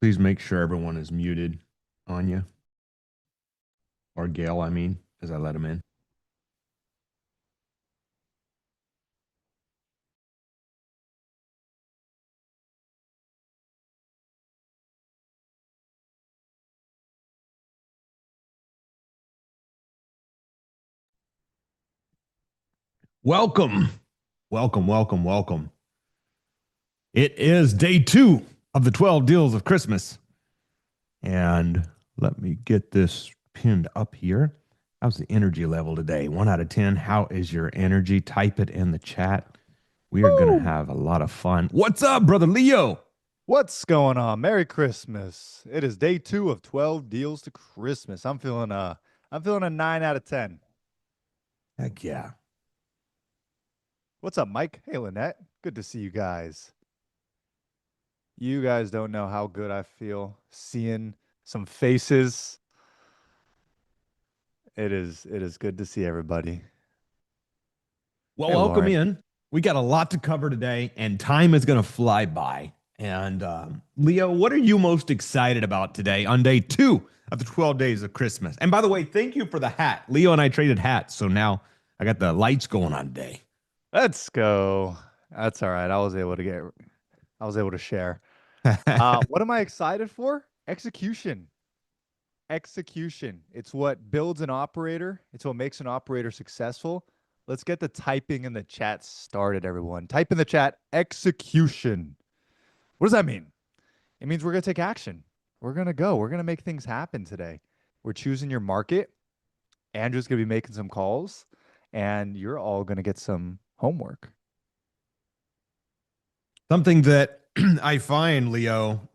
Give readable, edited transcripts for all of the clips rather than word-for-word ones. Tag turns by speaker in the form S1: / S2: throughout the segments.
S1: Please make sure everyone is muted on you, or Gail, I mean, as I let him in. Welcome, welcome, welcome, welcome. It is day 2 of the 12 deals of Christmas. And let me get this pinned up here. How's the energy level today? 1 out of 10. How is your energy? Type it in the chat. We are going to have a lot of fun. What's up, brother Leo?
S2: What's going on? Merry Christmas. It is day 2 of 12 deals to Christmas. I'm feeling a 9 out of 10.
S1: Heck yeah.
S2: What's up, Mike? Hey, Lynette. Good to see you guys. You guys don't know how good I feel seeing some faces. It is good to see everybody.
S1: Well,
S2: Hey,
S1: welcome
S2: Lauren.
S1: in. We got a lot to cover today, and time is going to fly by. And Leo, what are you most excited about today on day 2 of the 12 days of Christmas? And by the way, thank you for the hat. Leo and I traded hats, so now I got the lights going on today.
S2: Let's go. That's all right. I was able to share. What am I excited for? Execution. Execution. It's what builds an operator. It's what makes an operator successful. Let's get the typing in the chat started, everyone. Type in the chat execution. What does that mean? It means we're going to take action. We're going to go. We're going to make things happen today. We're choosing your market. Andrew's going to be making some calls, and you're all going to get some homework.
S1: Something that I find, Leo,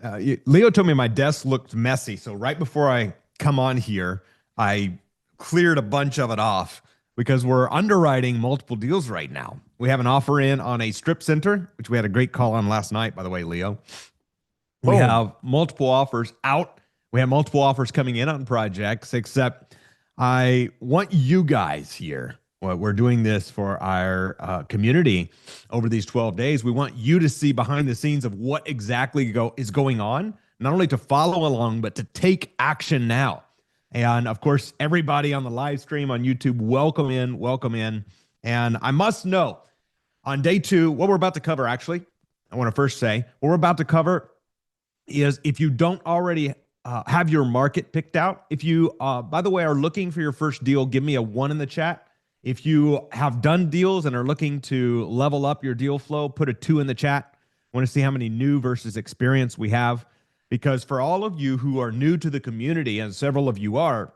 S1: Leo told me my desk looked messy. So right before I come on here, I cleared a bunch of it off because we're underwriting multiple deals right now. We have an offer in on a strip center, which we had a great call on last night, by the way, Leo. We
S2: Boom.
S1: have multiple offers out. We have multiple offers coming in on projects, except I want you guys here. Well, we're doing this for our community over these 12 days. We want you to see behind the scenes of what exactly is going on, not only to follow along, but to take action now. And of course, everybody on the live stream on YouTube, welcome in, welcome in. And I must know on day 2, what we're about to cover, actually, I want to first say, what we're about to cover is if you don't already have your market picked out, if you, by the way, are looking for your first deal, give me a 1 in the chat. If you have done deals and are looking to level up your deal flow, put a 2 in the chat. I want to see how many new versus experience we have. Because for all of you who are new to the community, and several of you are,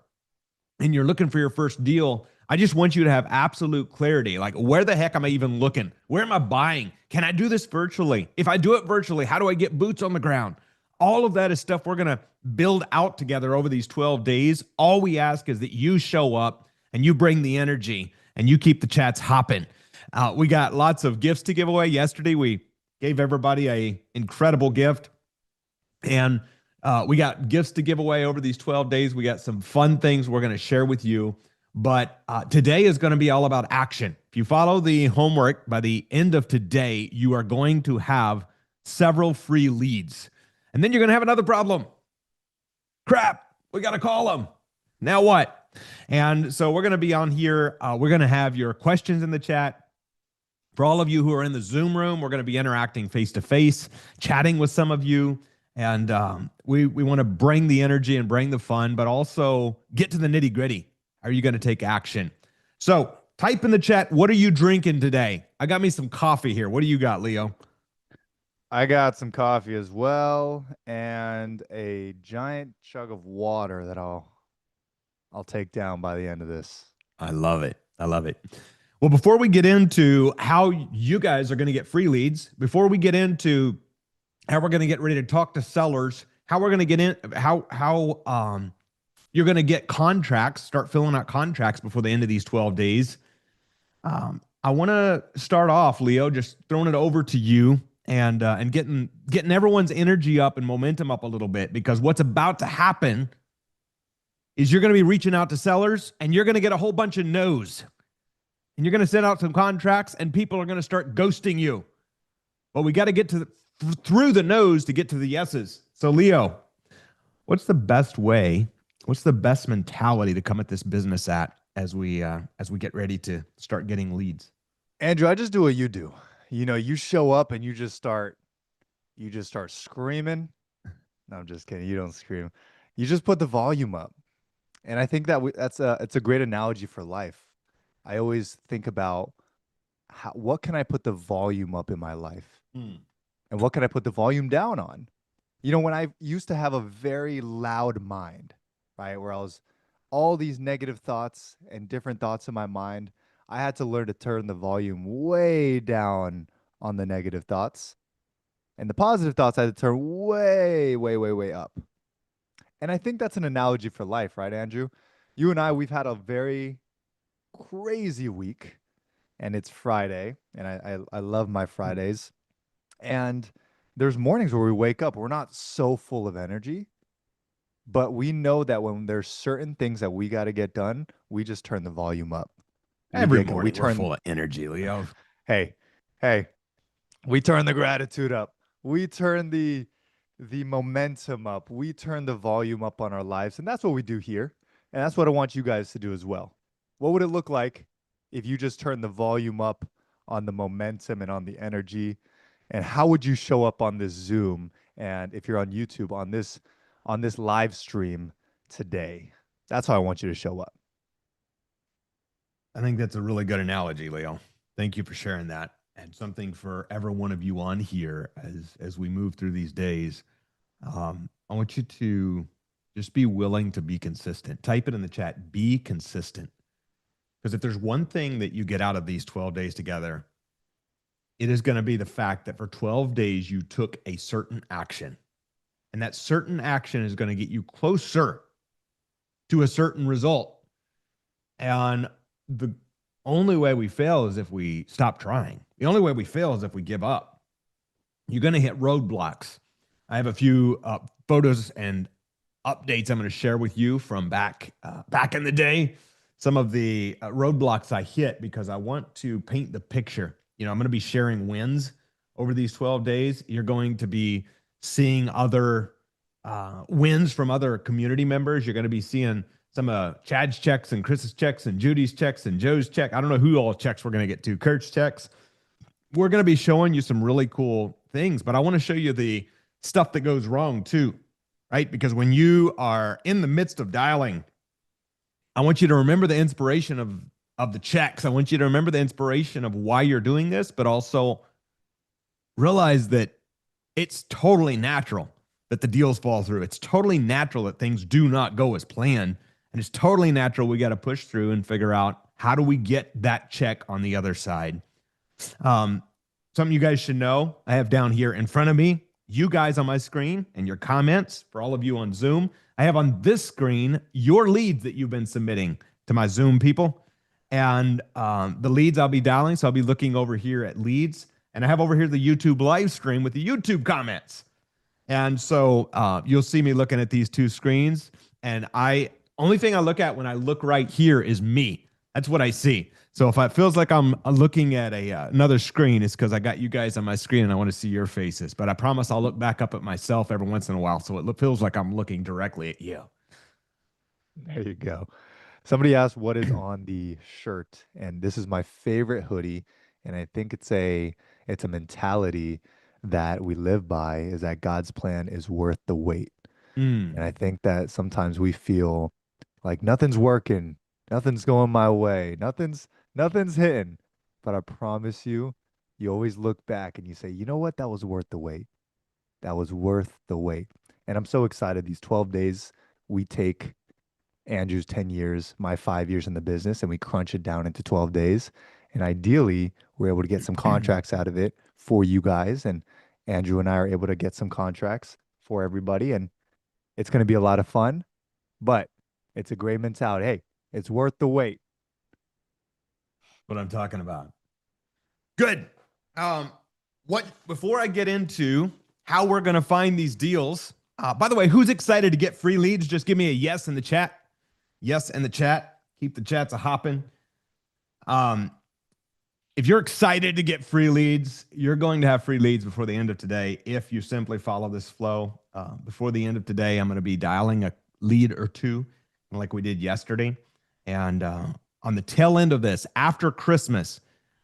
S1: and you're looking for your first deal, I just want you to have absolute clarity. Like, where the heck am I even looking? Where am I buying? Can I do this virtually? If I do it virtually, how do I get boots on the ground? All of that is stuff we're going to build out together over these 12 days. All we ask is that you show up and you bring the energy and you keep the chats hopping. We got lots of gifts to give away. Yesterday, we gave everybody an incredible gift. And we got gifts to give away over these 12 days. We got some fun things we're going to share with you. But today is going to be all about action. If you follow the homework, by the end of today, you are going to have several free leads. And then you're going to have another problem. Crap, we got to call them. Now what? And so we're going to be on here. We're going to have your questions in the chat. For all of you who are in the Zoom room, we're going to be interacting face-to-face, chatting with some of you. And we want to bring the energy and bring the fun, but also get to the nitty-gritty. Are you going to take action? So type in the chat, what are you drinking today? I got me some coffee here. What do you got, Leo?
S2: I got some coffee as well and a giant chug of water that I'll take down by the end of this.
S1: I love it. I love it. Well, before we get into how you guys are going to get free leads, before we get into how we're going to get ready to talk to sellers, how we're going to get in, how you're going to get contracts, start filling out contracts before the end of these 12 days. I want to start off, Leo, just throwing it over to you and getting everyone's energy up and momentum up a little bit, because what's about to happen is you're going to be reaching out to sellers and you're going to get a whole bunch of no's. And you're going to send out some contracts and people are going to start ghosting you. But we got to get through the no's to get to the yeses. So Leo, what's the best way? What's the best mentality to come at this business at as we get ready to start getting leads?
S2: Andrew, I just do what you do. You show up and you just start screaming. No, I'm just kidding. You don't scream. You just put the volume up. And I think that it's a great analogy for life. I always think about what can I put the volume up in my life
S1: Hmm.
S2: and what can I put the volume down on? When I used to have a very loud mind, right, where I was all these negative thoughts and different thoughts in my mind, I had to learn to turn the volume way down on the negative thoughts. And the positive thoughts I had to turn way, way, way, way up. And I think that's an analogy for life, right, Andrew? You and I, we've had a very crazy week, and it's Friday, and I love my Fridays. And there's mornings where we wake up, we're not so full of energy, but we know that when there's certain things that we got to get done, we just turn the volume up.
S1: Every
S2: We
S1: morning we're
S2: turn,
S1: full of energy, Leo.
S2: hey, hey, we turn the gratitude up. We turn the momentum up. We turn the volume up on our lives, and that's what we do here. And that's what I want you guys to do as well. What would it look like if you just turn the volume up on the momentum and on the energy? And how would you show up on this Zoom and if you're on YouTube on this live stream today? That's how I want you to show up.
S1: I think that's a really good analogy, Leo. Thank you for sharing that. And something for every one of you on here as we move through these days. I want you to just be willing to be consistent. Type it in the chat. Be consistent. Because if there's one thing that you get out of these 12 days together, it is going to be the fact that for 12 days you took a certain action. And that certain action is going to get you closer to a certain result. And the only way we fail is if we stop trying. The only way we fail is if we give up. You're going to hit roadblocks. I have a few photos and updates I'm going to share with you from back in the day. Some of the roadblocks I hit because I want to paint the picture. I'm going to be sharing wins over these 12 days. You're going to be seeing other wins from other community members. You're going to be seeing some of Chad's checks and Chris's checks and Judy's checks and Joe's check. I don't know who all checks we're going to get to. Kurt's checks. We're going to be showing you some really cool things, but I want to show you the stuff that goes wrong too, right? Because when you are in the midst of dialing, I want you to remember the inspiration of the checks. I want you to remember the inspiration of why you're doing this, but also realize that it's totally natural that the deals fall through. It's totally natural that things do not go as planned. And it's totally natural we got to push through and figure out how do we get that check on the other side. Something you guys should know, I have down here in front of me, you guys on my screen and your comments for all of you on Zoom. I have on this screen your leads that you've been submitting to my Zoom people. And the leads I'll be dialing. So I'll be looking over here at leads. And I have over here the YouTube live stream with the YouTube comments. And so you'll see me looking at these two screens. And only thing I look at when I look right here is me. That's what I see. So if it feels like I'm looking at another screen, it's because I got you guys on my screen and I want to see your faces. But I promise I'll look back up at myself every once in a while. So it feels like I'm looking directly at you.
S2: There you go. Somebody asked what is on the shirt, and this is my favorite hoodie, and I think it's a mentality that we live by is that God's plan is worth the wait. And I think that sometimes we feel like nothing's working, nothing's going my way, nothing's hitting. But I promise you, you always look back and you say, you know what? That was worth the wait. That was worth the wait. And I'm so excited. These 12 days, we take Andrew's 10 years, my 5 years in the business, and we crunch it down into 12 days. And ideally, we're able to get some contracts out of it for you guys. And Andrew and I are able to get some contracts for everybody. And it's going to be a lot of fun, but it's a great mentality. Hey, it's worth the wait.
S1: What I'm talking about. Good. Before I get into how we're going to find these deals, by the way, who's excited to get free leads? Just give me a yes in the chat. Yes in the chat. Keep the chats a hopping. if you're excited to get free leads, you're going to have free leads before the end of today if you simply follow this flow. Before the end of today, I'm going to be dialing a lead or two like we did yesterday. And on the tail end of this, after Christmas,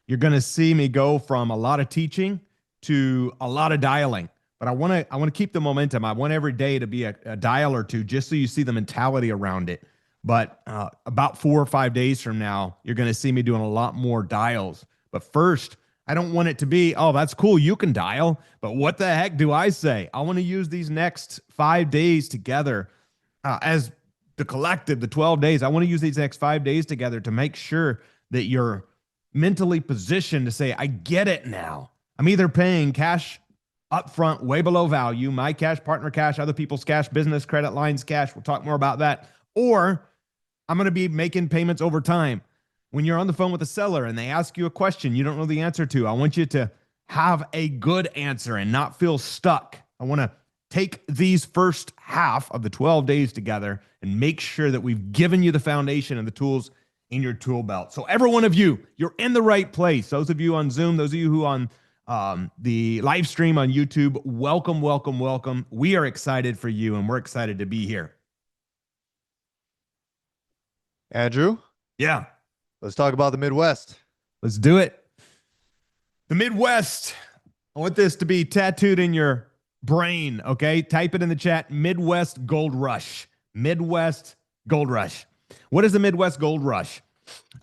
S1: you're going to see me go from a lot of teaching to a lot of dialing. But I want to keep the momentum. I want every day to be a dial or two, just so you see the mentality around it. But about 4 or 5 days from now, you're going to see me doing a lot more dials. But first, I don't want it to be, oh, that's cool, you can dial, but what the heck do I say? I want to use these next 5 days together as the collective, the 12 days. I want to use these next 5 days together to make sure that you're mentally positioned to say, I get it now. I'm either paying cash upfront, way below value, my cash, partner cash, other people's cash, business credit lines cash. We'll talk more about that. Or I'm going to be making payments over time. When you're on the phone with a seller and they ask you a question you don't know the answer to, I want you to have a good answer and not feel stuck. I want to take these first half of the 12 days together and make sure that we've given you the foundation and the tools in your tool belt. So every one of you, you're in the right place. Those of you on Zoom, those of you who on the live stream on YouTube, welcome, welcome, welcome. We are excited for you and we're excited to be here.
S2: Andrew?
S1: Yeah.
S2: Let's talk about the Midwest.
S1: Let's do it. The Midwest. I want this to be tattooed in your brain, okay? Type it in the chat. Midwest Gold Rush. Midwest Gold Rush. What is the Midwest Gold Rush?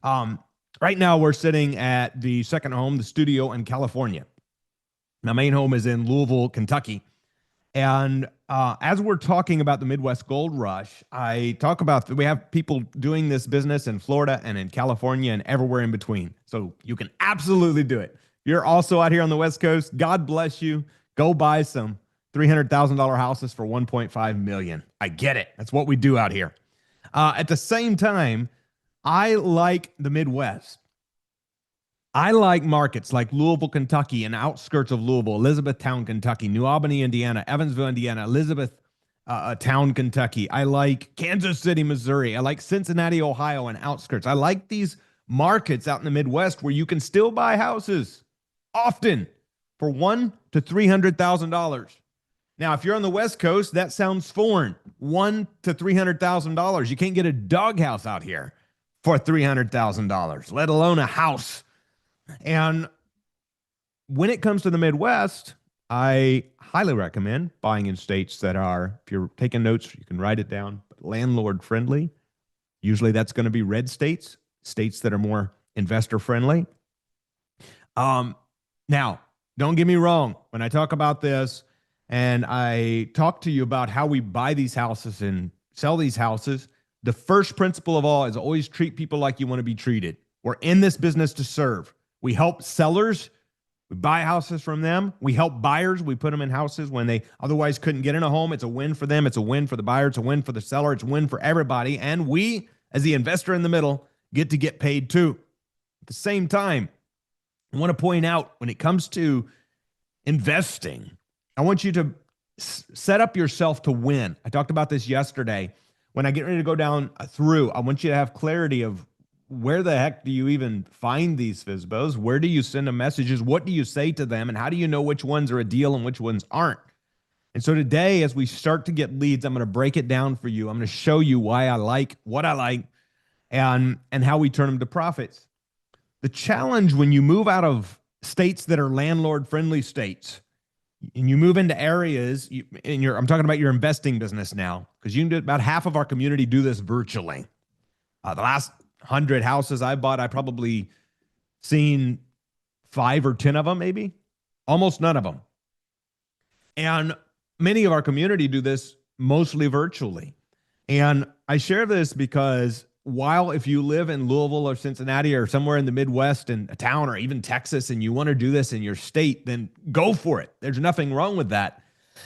S1: Right now, we're sitting at the second home, the studio in California. My main home is in Louisville, Kentucky. And as we're talking about the Midwest Gold Rush, I talk about, we have people doing this business in Florida and in California and everywhere in between. So you can absolutely do it. You're also out here on the West Coast. God bless you. Go buy some $300,000 houses for $1.5 million. I get it. That's what we do out here. At the same time, I like the Midwest. I like markets like Louisville, Kentucky, and outskirts of Louisville, Elizabethtown, Kentucky, New Albany, Indiana, Evansville, Indiana, Elizabethtown, Kentucky. I like Kansas City, Missouri. I like Cincinnati, Ohio, and outskirts. I like these markets out in the Midwest where you can still buy houses often for $100,000 to $300,000. Now, if you're on the West Coast, that sounds foreign. $100,000 to $300,000. You can't get a doghouse out here for $300,000, let alone a house. And when it comes to the Midwest, I highly recommend buying in states that are, if you're taking notes, you can write it down, but landlord friendly. Usually that's going to be red states, states that are more investor friendly. Now, don't get me wrong. When I talk about this and I talk to you about how we buy these houses and sell these houses, the first principle of all is always treat people like you want to be treated. We're in this business to serve. We help sellers. We buy houses from them. We help buyers. We put them in houses when they otherwise couldn't get in a home. It's a win for them. It's a win for the buyer. It's a win for the seller. It's a win for everybody. And we, as the investor in the middle, get to get paid too. At the same time, I want to point out when it comes to investing, I want you to set up yourself to win. I talked about this yesterday. When I get ready to go down through, I want you to have clarity of where the heck do you even find these FSBOs? Where do you send them messages? What do you say to them? And how do you know which ones are a deal and which ones aren't? And so today, as we start to get leads, I'm going to break it down for you. I'm going to show you why I like what I like and how we turn them to profits. The challenge when you move out of states that are landlord-friendly states and you move into areas, I'm talking about your investing business now, because you can do about half of our community do this virtually. The last 100 houses I bought, I probably seen 5 or 10 of them, maybe almost none of them. And many of our community do this mostly virtually. And I share this because while if you live in Louisville or Cincinnati or somewhere in the Midwest in a town or even Texas and you want to do this in your state, then go for it. There's nothing wrong with that.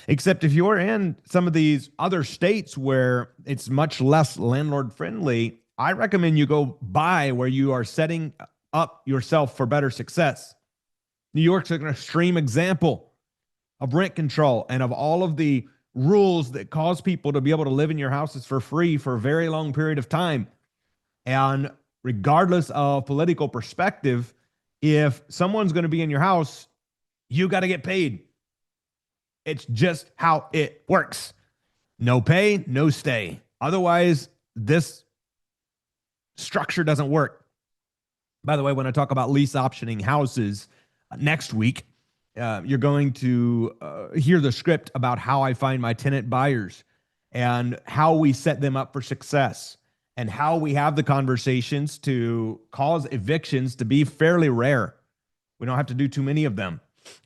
S1: Except if you're in some of these other states where it's much less landlord friendly, I recommend you go buy where you are setting up yourself for better success. New York's an extreme example of rent control and of all of the rules that cause people to be able to live in your houses for free for a very long period of time. And regardless of political perspective, if someone's going to be in your house, you got to get paid. It's just how it works. No pay, no stay. Otherwise, this structure doesn't work. By the way, when I talk about lease optioning houses next week, you're going to hear the script about how I find my tenant buyers and how we set them up for success and how we have the conversations to cause evictions to be fairly rare. We don't have to do too many of them.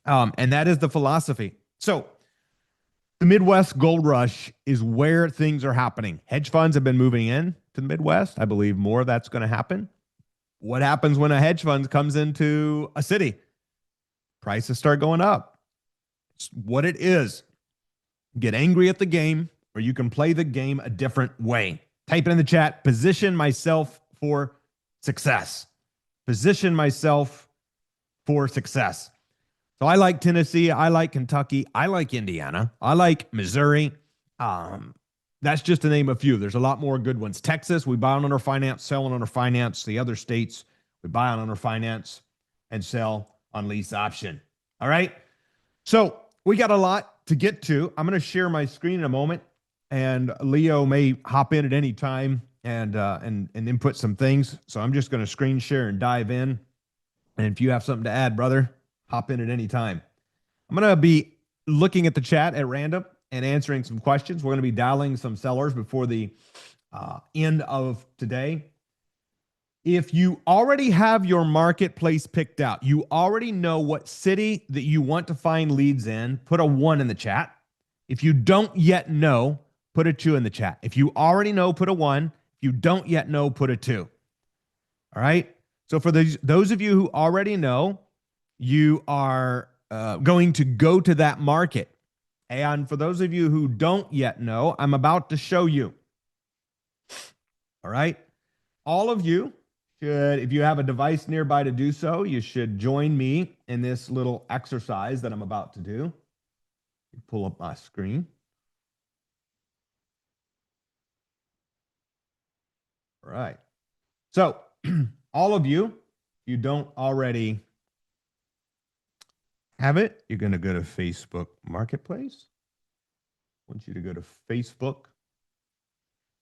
S1: And that is the philosophy. So the Midwest gold rush is where things are happening. Hedge funds have been moving in to the Midwest. I believe more of that's going to happen. What happens when a hedge fund comes into a city? Prices start going up. It's what it is. Get angry at the game, or you can play the game a different way. Type it in the chat. Position myself for success. Position myself for success. So I like Tennessee. I like Kentucky. I like Indiana. I like Missouri. That's just to name a few. There's a lot more good ones. Texas, we buy on under finance, sell on under finance. The other states, we buy on under finance and sell on lease option. All right. So we got a lot to get to. I'm going to share my screen in a moment, and Leo may hop in at any time and input some things. So I'm just going to screen share and dive in. And if you have something to add, brother, hop in at any time. I'm going to be looking at the chat at random and answering some questions. We're going to be dialing some sellers before the end of today. If you already have your marketplace picked out, you already know what city that you want to find leads in, put a 1 in the chat. If you don't yet know, put a 2 in the chat. If you already know, put a 1. If you don't yet know, put a 2. All right? So for those of you who already know, you are going to go to that market. And for those of you who don't yet know, I'm about to show you. All right? All of you should, if you have a device nearby to do so, you should join me in this little exercise that I'm about to do. Pull up my screen. All right. So all of you, if you don't already have it, you're going to go to Facebook Marketplace. I want you to go to Facebook.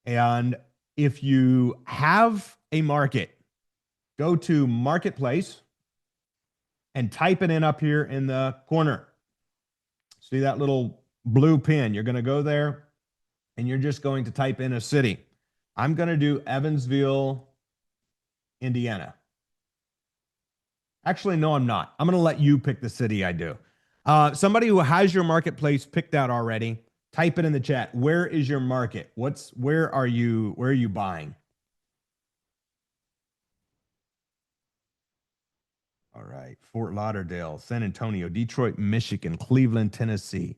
S1: And if you have a market, go to Marketplace and type it in up here in the corner. See that little blue pin? You're going to go there and you're just going to type in a city. I'm going to do Evansville, Indiana. Actually, no, I'm not. I'm going to let you pick the city I do. Somebody who has your marketplace picked out already, type it in the chat. Where is your market? Where are you buying? All right. Fort Lauderdale, San Antonio, Detroit, Michigan, Cleveland, Tennessee,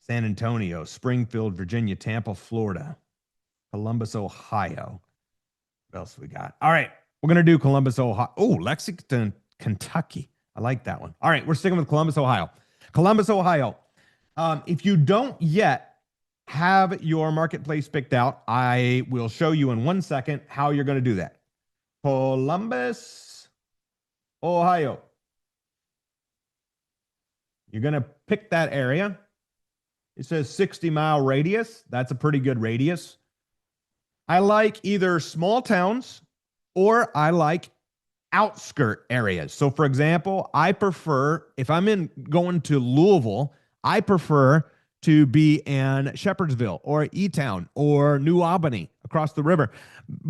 S1: San Antonio, Springfield, Virginia, Tampa, Florida, Columbus, Ohio. What else we got? All right. We're going to do Columbus, Ohio. Oh, Lexington, Kentucky. I like that one. All right. We're sticking with Columbus, Ohio. Columbus, Ohio. If you don't yet have your marketplace picked out, I will show you in 1 second how you're going to do that. Columbus, Ohio. You're going to pick that area. It says 60-mile radius. That's a pretty good radius. I like either small towns or I like outskirt areas. So for example, I prefer, if I'm going to Louisville, I prefer to be in Shepherdsville or E-Town or New Albany across the river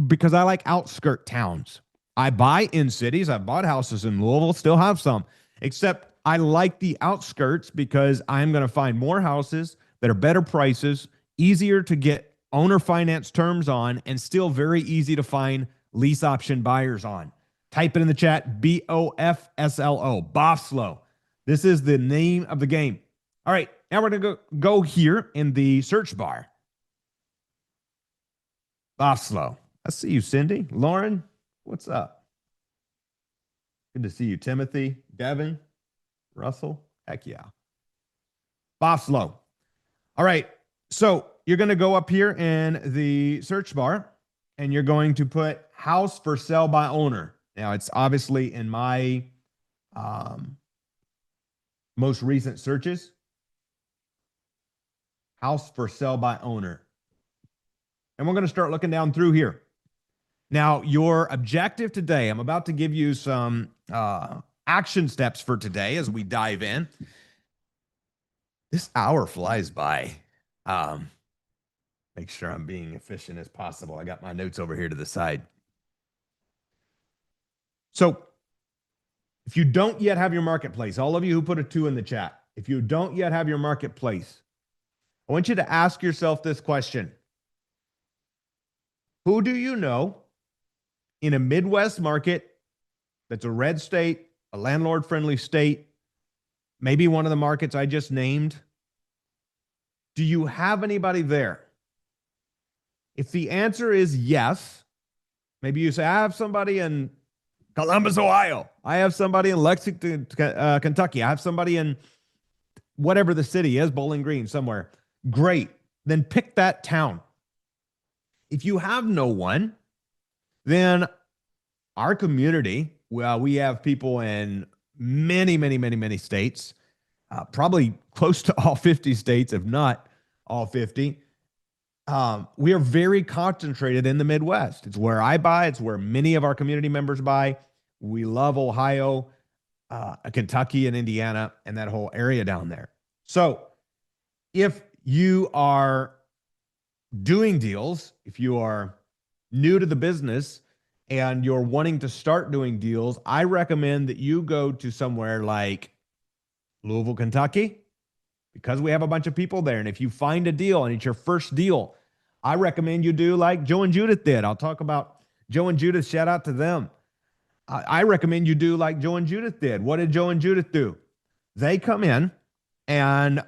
S1: because I like outskirt towns. I buy in cities. I've bought houses in Louisville, still have some, except I like the outskirts because I'm going to find more houses that are better prices, easier to get owner finance terms on, and still very easy to find lease option buyers on. Type it in the chat, BOFSLO, Bofslow. This is the name of the game. All right, now we're going to go here in the search bar. Bofslow. I see you, Cindy. Lauren, what's up? Good to see you, Timothy, Devin, Russell. Heck yeah. Bofslow. All right, so you're going to go up here in the search bar, and you're going to put house for sale by owner. Now, it's obviously in my most recent searches, house for sale by owner. And we're going to start looking down through here. Now, your objective today, I'm about to give you some action steps for today as we dive in. This hour flies by. Make sure I'm being efficient as possible. I got my notes over here to the side. So if you don't yet have your marketplace, all of you who put a 2 in the chat, if you don't yet have your marketplace, I want you to ask yourself this question. Who do you know in a Midwest market that's a red state, a landlord-friendly state, maybe one of the markets I just named? Do you have anybody there? If the answer is yes, maybe you say, I have somebody in Columbus, Ohio. I have somebody in Lexington, Kentucky. I have somebody in whatever the city is, Bowling Green, somewhere. Great. Then pick that town. If you have no one, then our community, well, we have people in many states, probably close to all 50 states, if not all 50. We are very concentrated in the Midwest. It's where I buy. It's where many of our community members buy. We love Ohio, Kentucky, and Indiana, and that whole area down there. So if you are doing deals, if you are new to the business and you're wanting to start doing deals, I recommend that you go to somewhere like Louisville, Kentucky, because we have a bunch of people there. And if you find a deal and it's your first deal, I recommend you do like Joe and Judith did. I'll talk about Joe and Judith. Shout out to them. I recommend you do like Joe and Judith did. What did Joe and Judith do? They come in and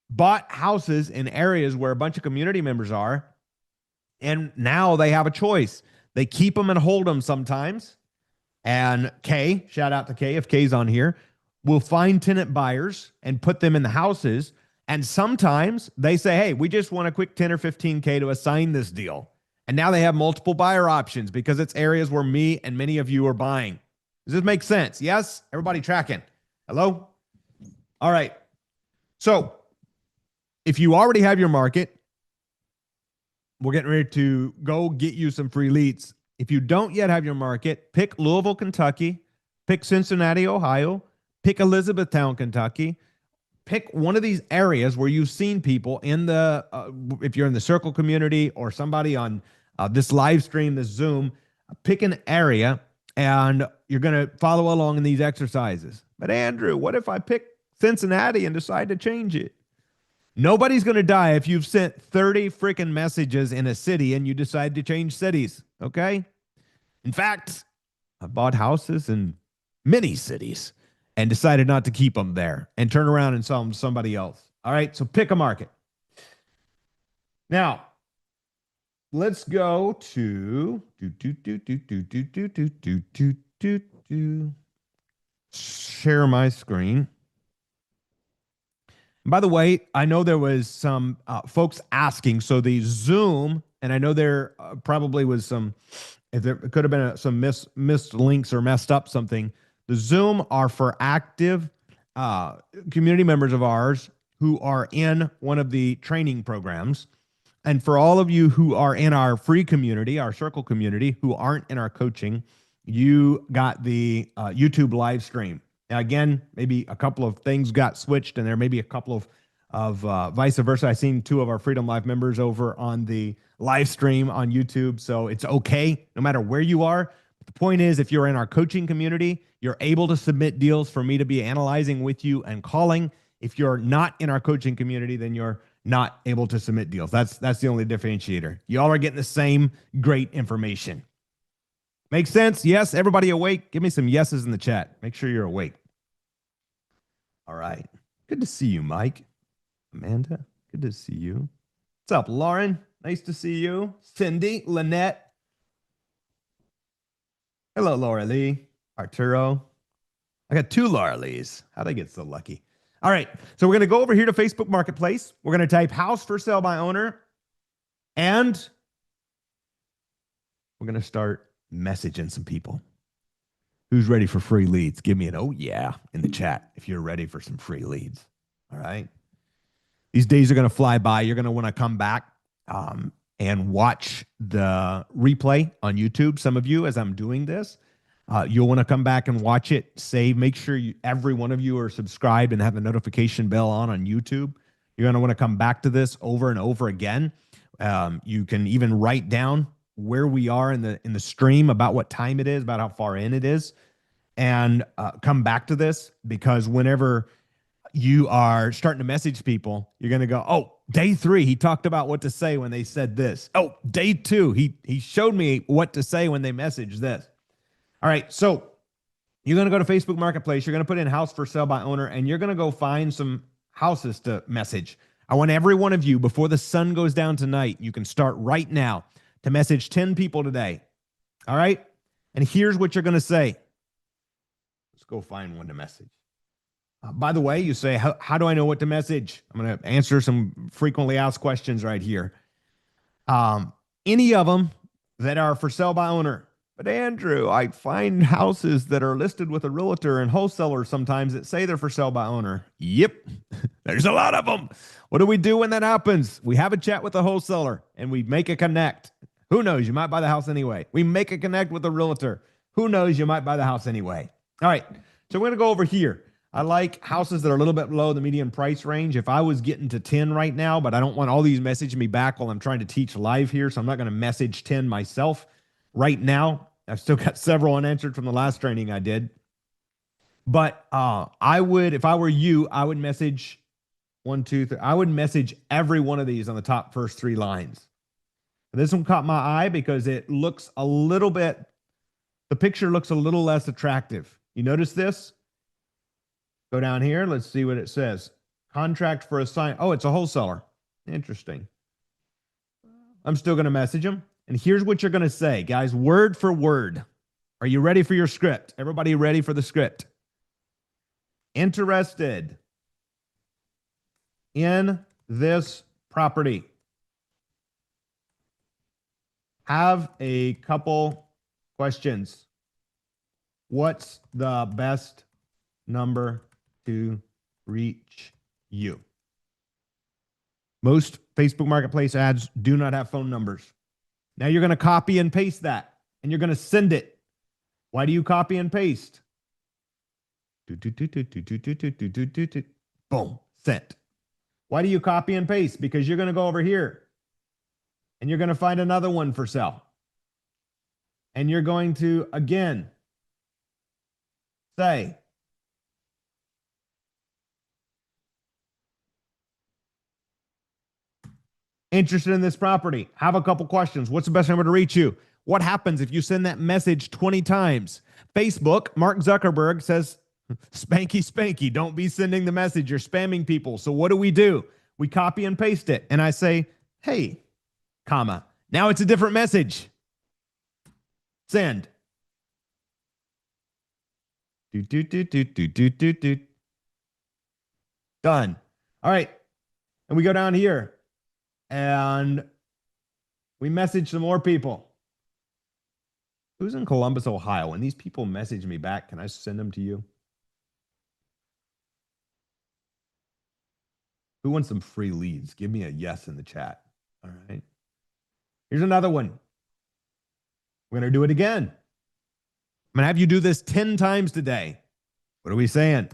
S1: bought houses in areas where a bunch of community members are. And now they have a choice. They keep them and hold them sometimes. And Kay, shout out to Kay, if Kay's on here, will find tenant buyers and put them in the houses. And sometimes they say, hey, we just want a quick 10 or 15K to assign this deal. And now they have multiple buyer options because it's areas where me and many of you are buying. Does this make sense? Yes? Everybody tracking? Hello? All right. So if you already have your market, we're getting ready to go get you some free leads. If you don't yet have your market, pick Louisville, Kentucky, pick Cincinnati, Ohio, pick Elizabethtown, Kentucky. Pick one of these areas where you've seen people in the, if you're in the Circle community or somebody on this live stream, this Zoom, pick an area and you're going to follow along in these exercises. But Andrew, what if I pick Cincinnati and decide to change it? Nobody's going to die if you've sent 30 freaking messages in a city and you decide to change cities, okay? In fact, I bought houses in many cities and decided not to keep them there and turn around and sell them to somebody else. All right, so pick a market. Now, let's go to share my screen. And by the way, I know there was some folks asking, so the Zoom, and I know there probably was some, if there could have been some missed links or messed up something. The Zoom are for active community members of ours who are in one of the training programs. And for all of you who are in our free community, our Circle community, who aren't in our coaching, you got the YouTube live stream. Now, again, maybe a couple of things got switched and there may be a couple of vice versa. I've seen 2 of our Freedom Live members over on the live stream on YouTube. So it's okay no matter where you are. But the point is, if you're in our coaching community, you're able to submit deals for me to be analyzing with you and calling. If you're not in our coaching community, then you're not able to submit deals. That's the only differentiator. You all are getting the same great information. Make sense? Yes? Everybody awake? Give me some yeses in the chat. Make sure you're awake. All right. Good to see you, Mike. Amanda, good to see you. What's up, Lauren? Nice to see you. Cindy, Lynette. Hello, Laura Lee. Arturo. I got 2 Laura Lees. How'd I get so lucky? All right. So we're going to go over here to Facebook Marketplace. We're going to type house for sale by owner. And we're going to start messaging some people. Who's ready for free leads? Give me an oh yeah in the chat if you're ready for some free leads. All right. These days are going to fly by. You're going to want to come back and watch the replay on YouTube. Some of you, as I'm doing this, you'll want to come back and watch it. Save. Make sure every one of you are subscribed and have the notification bell on YouTube. You're going to want to come back to this over and over again. You can even write down where we are in the stream, about what time it is, about how far in it is, and come back to this, because whenever you are starting to message people, you're going to go, oh, day 3, he talked about what to say when they said this. Oh, day 2, he showed me what to say when they messaged this. All right, so you're going to go to Facebook Marketplace. You're going to put in house for sale by owner, and you're going to go find some houses to message. I want every one of you, before the sun goes down tonight, you can start right now to message 10 people today. All right? And here's what you're going to say. Let's go find one to message. By the way, you say, how do I know what to message? I'm going to answer some frequently asked questions right here. Any of them that are for sale by owner. But Andrew, I find houses that are listed with a realtor and wholesalers sometimes that say they're for sale by owner. Yep, there's a lot of them. What do we do when that happens? We have a chat with the wholesaler and we make a connect. Who knows? You might buy the house anyway. We make a connect with the realtor. Who knows? You might buy the house anyway. All right, so we're going to go over here. I like houses that are a little bit below the median price range. If I was getting to 10 right now, but I don't want all these messaging me back while I'm trying to teach live here, so I'm not going to message 10 myself right now. I've still got several unanswered from the last training I did. But I would, if I were you, I would message 1, 2, 3. I would message every one of these on the top first 3 lines. This one caught my eye because it looks a little bit, the picture looks a little less attractive. You notice this? Go down here. Let's see what it says. Contract for a sign. Oh, it's a wholesaler. Interesting. I'm still going to message them. And here's what you're going to say, guys, word for word. Are you ready for your script? Everybody ready for the script? Interested in this property. Have a couple questions. What's the best number to reach you? Most Facebook Marketplace ads do not have phone numbers. Now you're going to copy and paste that, and you're going to send it. Why do you copy and paste? Boom, sent. Why do you copy and paste? Because you're going to go over here, and you're going to find another one for sale. And you're going to, again, say, interested in this property. Have a couple questions. What's the best number to reach you? What happens if you send that message 20 times? Facebook, Mark Zuckerberg says, spanky, spanky, don't be sending the message. You're spamming people. So what do? We copy and paste it. And I say, hey, comma. Now it's a different message. Send. Done. All right. And we go down here. And we message some more people. Who's in Columbus, Ohio? When these people message me back, can I send them to you? Who wants some free leads? Give me a yes in the chat. All right. Here's another one. We're going to do it again. I'm going to have you do this 10 times today. What are we saying?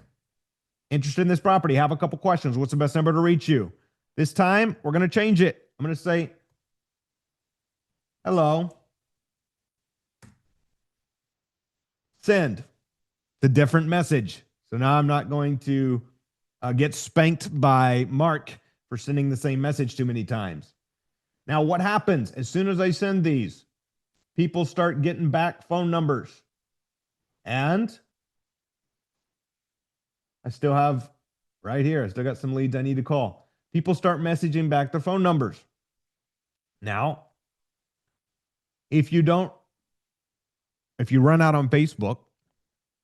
S1: Interested in this property? Have a couple questions. What's the best number to reach you? This time, we're going to change it. I'm going to say, hello. Send. It's a different message. So now I'm not going to get spanked by Mark for sending the same message too many times. Now, what happens as soon as I send these? People start getting back phone numbers. And I still have right here, I still got some leads I need to call. People start messaging back their phone numbers. Now, if you run out on Facebook,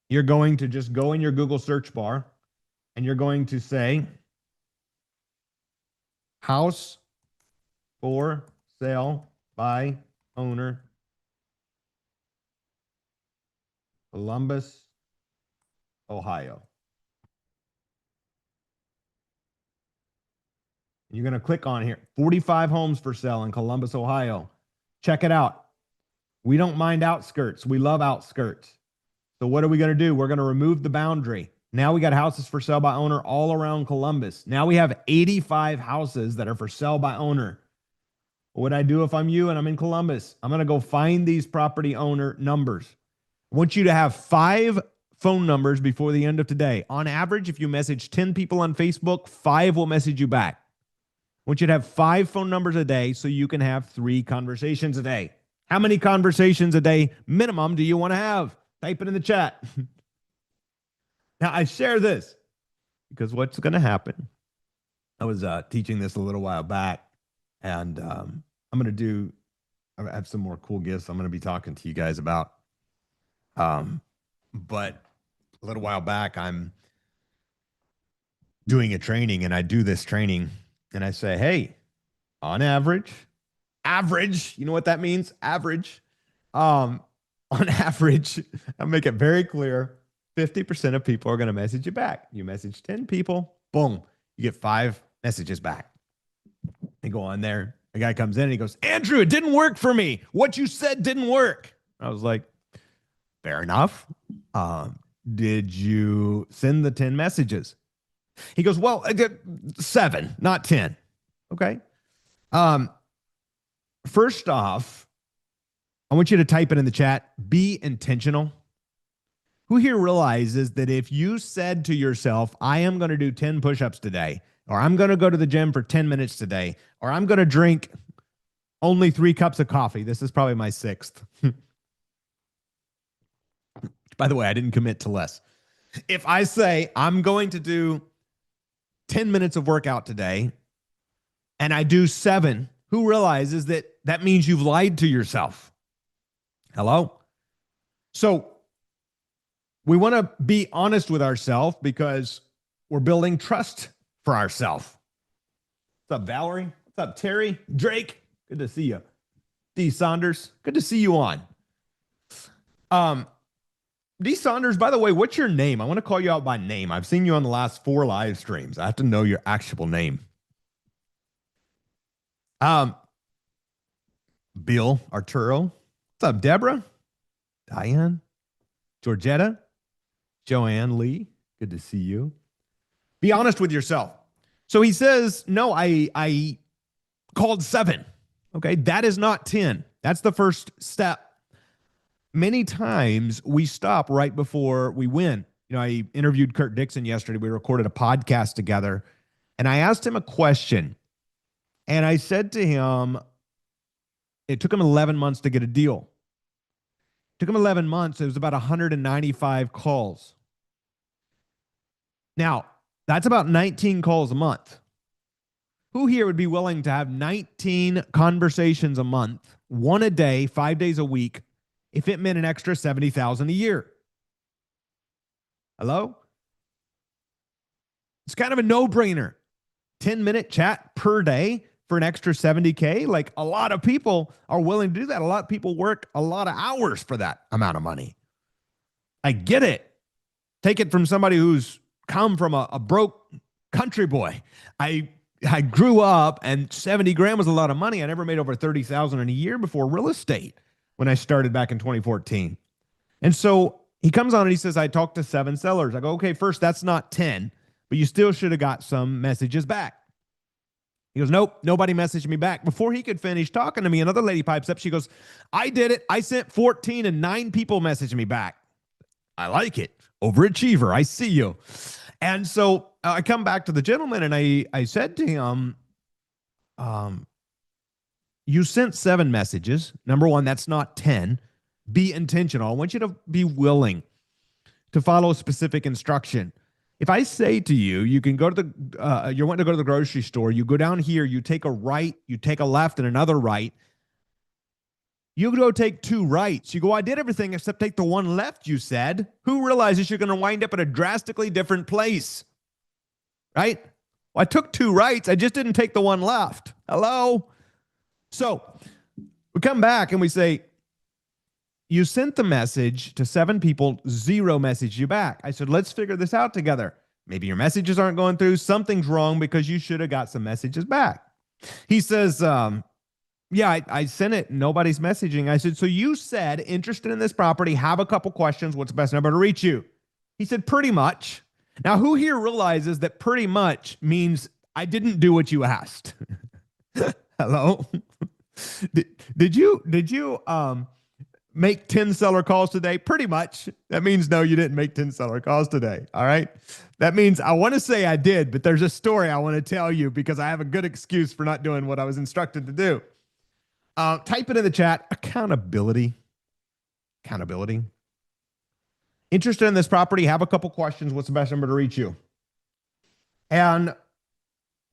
S1: you're going to just go in your Google search bar and you're going to say, house for sale by owner Columbus, Ohio. You're going to click on here. 45 homes for sale in Columbus, Ohio. Check it out. We don't mind outskirts. We love outskirts. So what are we going to do? We're going to remove the boundary. Now we got houses for sale by owner all around Columbus. Now we have 85 houses that are for sale by owner. What would I do if I'm you and I'm in Columbus? I'm going to go find these property owner numbers. I want you to have 5 phone numbers before the end of today. On average, if you message 10 people on Facebook, 5 will message you back. I want you to have 5 phone numbers a day so you can have 3 conversations a day. How many conversations a day minimum do you want to have? Type it in the chat. Now, I share this because what's going to happen? I was teaching this a little while back, and I have some more cool gifts I'm going to be talking to you guys about. But a little while back, I'm doing a training, and I do this training, and I say, hey, on average, you know what that means? Average. On average, I'll make it very clear, 50% of people are going to message you back. You message 10 people, boom, you get 5 messages back. They go on there. The guy comes in and he goes, Andrew, it didn't work for me. What you said didn't work. I was like, fair enough. Did you send the 10 messages? He goes, well, I got 7, not 10. Okay. First off, I want you to type it in the chat. Be intentional. Who here realizes that if you said to yourself, I am going to do 10 push-ups today, or I'm going to go to the gym for 10 minutes today, or I'm going to drink only 3 cups of coffee. This is probably my 6th. By the way, I didn't commit to less. If I say I'm going to do 10 minutes of workout today and I do 7, who realizes that that means you've lied to yourself? Hello? So we want to be honest with ourselves because we're building trust for ourselves. What's up, Valerie? What's up, Terry? Drake? Good to see you. D. Saunders? Good to see you on. D. Saunders, by the way, what's your name? I want to call you out by name. I've seen you on the last 4 live streams. I have to know your actual name. Bill Arturo. What's up, Deborah? Diane? Georgetta? Joanne Lee? Good to see you. Be honest with yourself. So he says, no, I called 7. Okay, that is not 10. That's the first step. Many times we stop right before we win. You know, I interviewed Kurt Dixon yesterday. We recorded a podcast together, and I asked him a question. And I said to him, it took him 11 months to get a deal. It took him 11 months. It was about 195 calls. Now, that's about 19 calls a month. Who here would be willing to have 19 conversations a month, 1 a day, 5 days a week, if it meant an extra $70,000 a year? Hello? It's kind of a no-brainer. 10-minute chat per day for an extra $70K. Like, a lot of people are willing to do that. A lot of people work a lot of hours for that amount of money. I get it. Take it from somebody who's come from a broke country boy. I grew up and 70 grand was a lot of money. I never made over 30,000 in a year before real estate when I started back in 2014. And so he comes on and he says, I talked to 7 sellers. I go, okay, first, that's not 10, but you still should have got some messages back. He goes, nope, nobody messaged me back. Before he could finish talking to me, another lady pipes up. She goes, I did it. I sent 14 and 9 people messaged me back. I like it. Overachiever. I see you. And so I come back to the gentleman and I said to him, you sent 7 messages. Number 1, that's not 10. Be intentional. I want you to be willing to follow specific instruction. If I say to you, you can go to the, you want to go to the grocery store, you go down here, you take a right, you take a left and another right. You go take 2 rights. You go, I did everything except take the 1 left, you said. Who realizes you're going to wind up at a drastically different place? Right? Well, I took 2 rights. I just didn't take the 1 left. Hello? So we come back and we say, you sent the message to 7 people, 0 messaged you back. I said, let's figure this out together. Maybe your messages aren't going through. Something's wrong because you should have got some messages back. He says, yeah, I sent it. Nobody's messaging. I said, so you said interested in this property, have a couple questions. What's the best number to reach you? He said, pretty much. Now, who here realizes that pretty much means I didn't do what you asked? Hello? Did you make 10 seller calls today? Pretty much. That means no, you didn't make 10 seller calls today. All right. That means I want to say I did, but there's a story I want to tell you because I have a good excuse for not doing what I was instructed to do. Type it in the chat. Accountability. Accountability. Interested in this property? Have a couple questions. What's the best number to reach you? And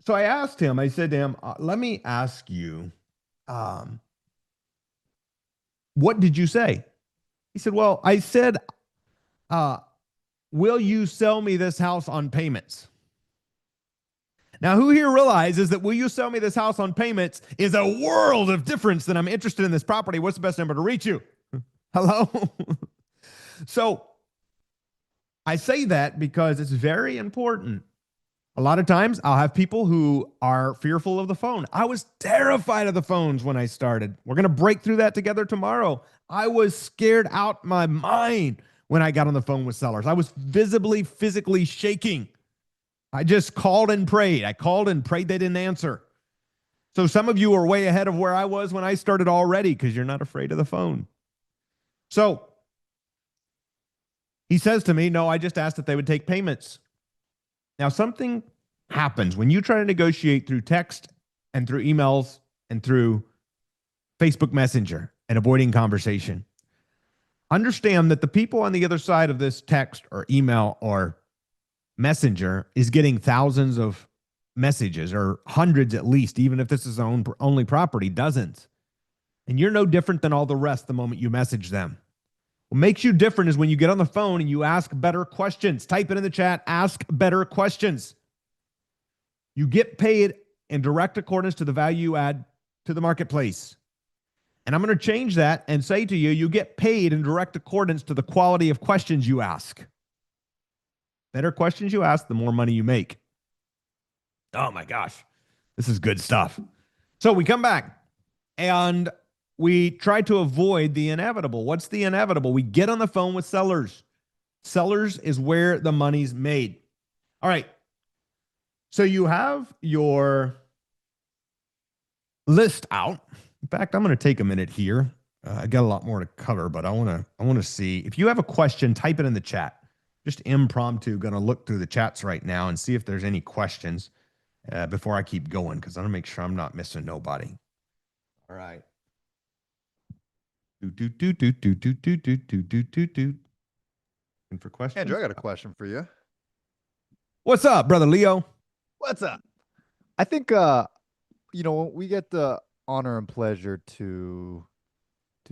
S1: so I asked him, I said to him, let me ask you, what did you say? He said, well, I said, will you sell me this house on payments? Now, who here realizes that will you sell me this house on payments is a world of difference than I'm interested in this property? What's the best number to reach you? Hello? So I say that because it's very important. A lot of times I'll have people who are fearful of the phone. I was terrified of the phones when I started. We're going to break through that together tomorrow. I was scared out my mind when I got on the phone with sellers. I was visibly, physically shaking. I just called and prayed. I called and prayed they didn't answer. So some of you are way ahead of where I was when I started already because you're not afraid of the phone. So he says to me, no, I just asked that they would take payments. Now, something happens when you try to negotiate through text and through emails and through Facebook Messenger and avoiding conversation. Understand that the people on the other side of this text or email or Messenger is getting thousands of messages or hundreds at least, even if this is only property, dozens. And you're no different than all the rest the moment you message them. What makes you different is when you get on the phone and you ask better questions. Type it in the chat, ask better questions. You get paid in direct accordance to the value you add to the marketplace. And I'm going to change that and say to you, you get paid in direct accordance to the quality of questions you ask. Better questions you ask, the more money you make. Oh my gosh, this is good stuff. So we come back and we try to avoid the inevitable. What's the inevitable? We get on the phone with sellers. Sellers is where the money's made. All right. So you have your list out. In fact, I'm going to take a minute here. I got a lot more to cover, but I want to see if you have a question, type it in the chat. Just impromptu, going to look through the chats right now and see if there's any questions before I keep going, because I want to make sure I'm not missing nobody. All right. And for questions,
S2: Andrew, I got a question for you.
S1: What's up, brother Leo?
S2: What's up? I think we get the honor and pleasure to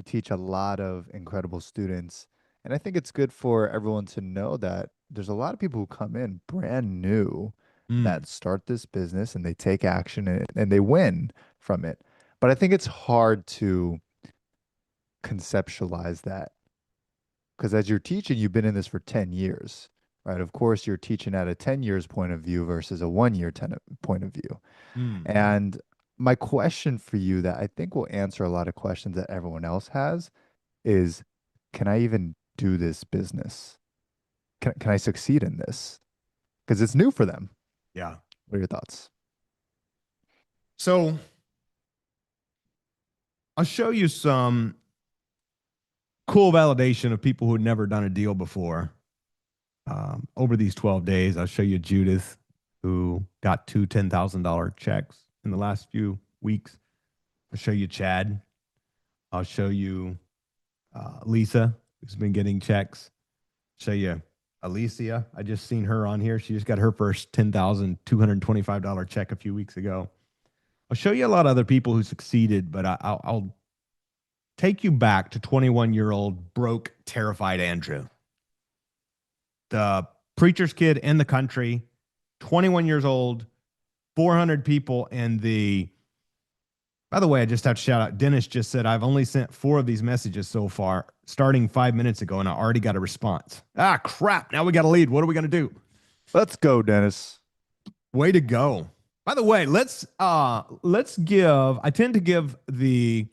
S2: teach a lot of incredible students. And I think it's good for everyone to know that there's a lot of people who come in brand new that start this business and they take action and they win from it. But I think it's hard to conceptualize that because as you're teaching, you've been in this for 10 years, right? Of course, you're teaching at a 10 years point of view versus a 1-year point of view. And my question for you that I think will answer a lot of questions that everyone else has is, can I even do this business? Can I succeed in this? Because it's new for them.
S1: Yeah.
S2: What are your thoughts?
S1: So I'll show you some cool validation of people who had never done a deal before. Over these 12 days, I'll show you Judith, who got 2 $10,000 checks in the last few weeks. I'll show you Chad. I'll show you Lisa, who's been getting checks. Show you Alicia. I just seen her on here. She just got her first $10,225 check a few weeks ago. I'll show you a lot of other people who succeeded, but I'll take you back to 21-year-old broke, terrified Andrew. The preacher's kid in the country, 21 years old, 400 people in the By the way, I just have to shout out Dennis just said, I've only sent 4 of these messages so far, starting 5 minutes ago, and I already got a response. Ah, crap. Now we got a lead. What are we going to do?
S2: Let's go, Dennis.
S1: Way to go. By the way, let's give, I tend to give the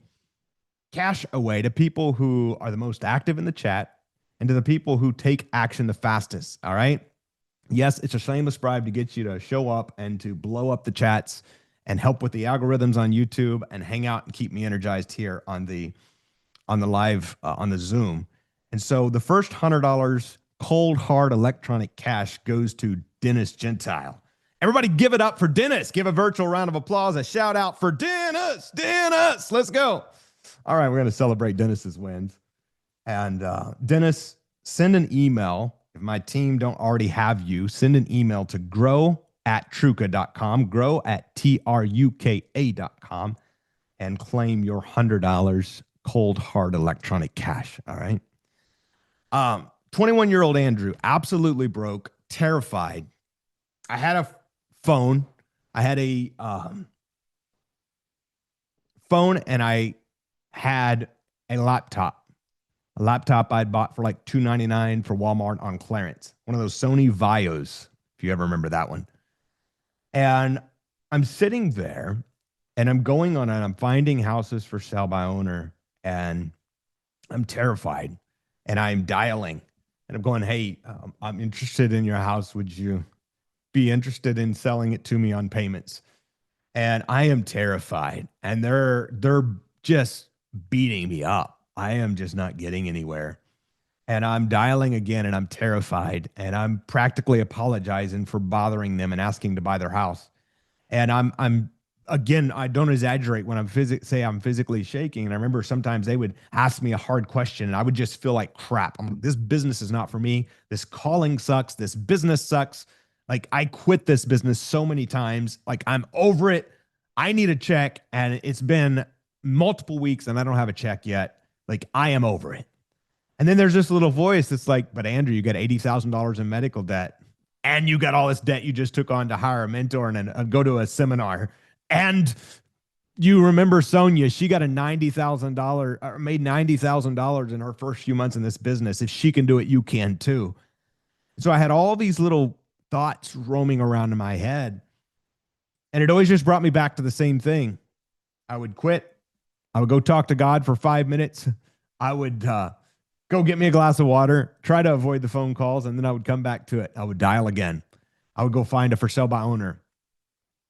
S1: cash away to people who are the most active in the chat and to the people who take action the fastest. All right. Yes, it's a shameless bribe to get you to show up and to blow up the chats and help with the algorithms on YouTube and hang out and keep me energized here on the live on the Zoom. And so the first $100 cold hard electronic cash goes to Dennis Gentile. Everybody give it up for Dennis. Give a virtual round of applause, a shout out for Dennis. Dennis, let's go. All right, we're going to celebrate Dennis's wins. And Dennis, send an email. If my team don't already have you, send an email to grow@truka.com, grow@truka.com, and claim your $100 cold hard electronic cash. All right. 21-year-old Andrew, absolutely broke, terrified. I had a phone. I had a phone, and I had a laptop. A laptop I'd bought for like $299 for Walmart on clearance. One of those Sony Vios, if you ever remember that one. And I'm sitting there and I'm going on and I'm finding houses for sale by owner, and I'm terrified, and I'm dialing and I'm going, hey, I'm interested in your house. Would you be interested in selling it to me on payments? And I am terrified, and they're just beating me up. I am just not getting anywhere. And I'm dialing again, and I'm terrified, and I'm practically apologizing for bothering them and asking to buy their house. And I'm again, I don't exaggerate when I'm physically shaking. And I remember sometimes they would ask me a hard question, and I would just feel like crap. This business is not for me. This calling sucks. This business sucks. Like, I quit this business so many times. Like, I'm over it. I need a check, and it's been multiple weeks, and I don't have a check yet. Like, I am over it. And then there's this little voice that's like, but Andrew, you got $80,000 in medical debt, and you got all this debt you just took on to hire a mentor and go to a seminar. And you remember Sonia, she got a $90,000 or made $90,000 in her first few months in this business. If she can do it, you can too. So I had all these little thoughts roaming around in my head, and it always just brought me back to the same thing. I would quit. I would go talk to God for 5 minutes. I would go get me a glass of water, try to avoid the phone calls, and then I would come back to it. I would dial again. I would go find a for sale by owner.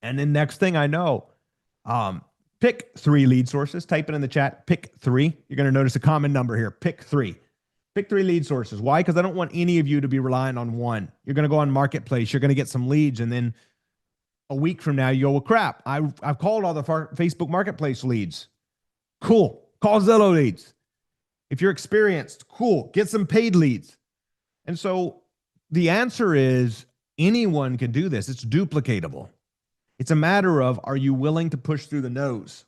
S1: And then next thing I know, pick 3 lead sources. Type it in the chat. Pick 3. You're going to notice a common number here. Pick 3. Pick 3 lead sources. Why? Because I don't want any of you to be relying on one. You're going to go on Marketplace. You're going to get some leads, and then a week from now, you go, well, crap. I've called all the Facebook Marketplace leads. Cool. Call Zillow leads. If you're experienced, cool. Get some paid leads. And so the answer is anyone can do this. It's duplicatable. It's a matter of, are you willing to push through the no's?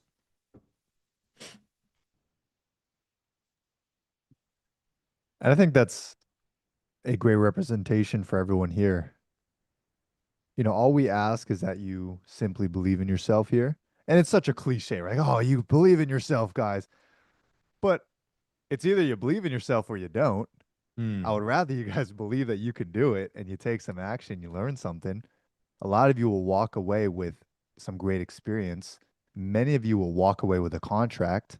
S2: And I think that's a great representation for everyone here. You know, all we ask is that you simply believe in yourself here. And it's such a cliche, right? Oh, you believe in yourself, guys. But it's either you believe in yourself or you don't. I would rather you guys believe that you can do it and you take some action, you learn something. A lot of you will walk away with some great experience. Many of you will walk away with a contract.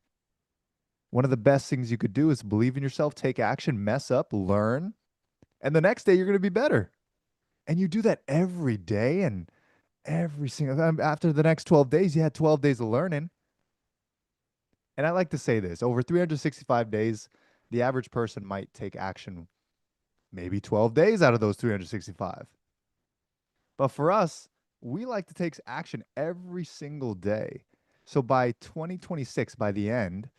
S2: One of the best things you could do is believe in yourself, take action, mess up, learn, and the next day you're going to be better. And you do that every day, and every single time. After the next 12 days, you had 12 days of learning. And I like to say this, over 365 days, the average person might take action maybe 12 days out of those 365. But for us, we like to take action every single day. So by 2026, by the end,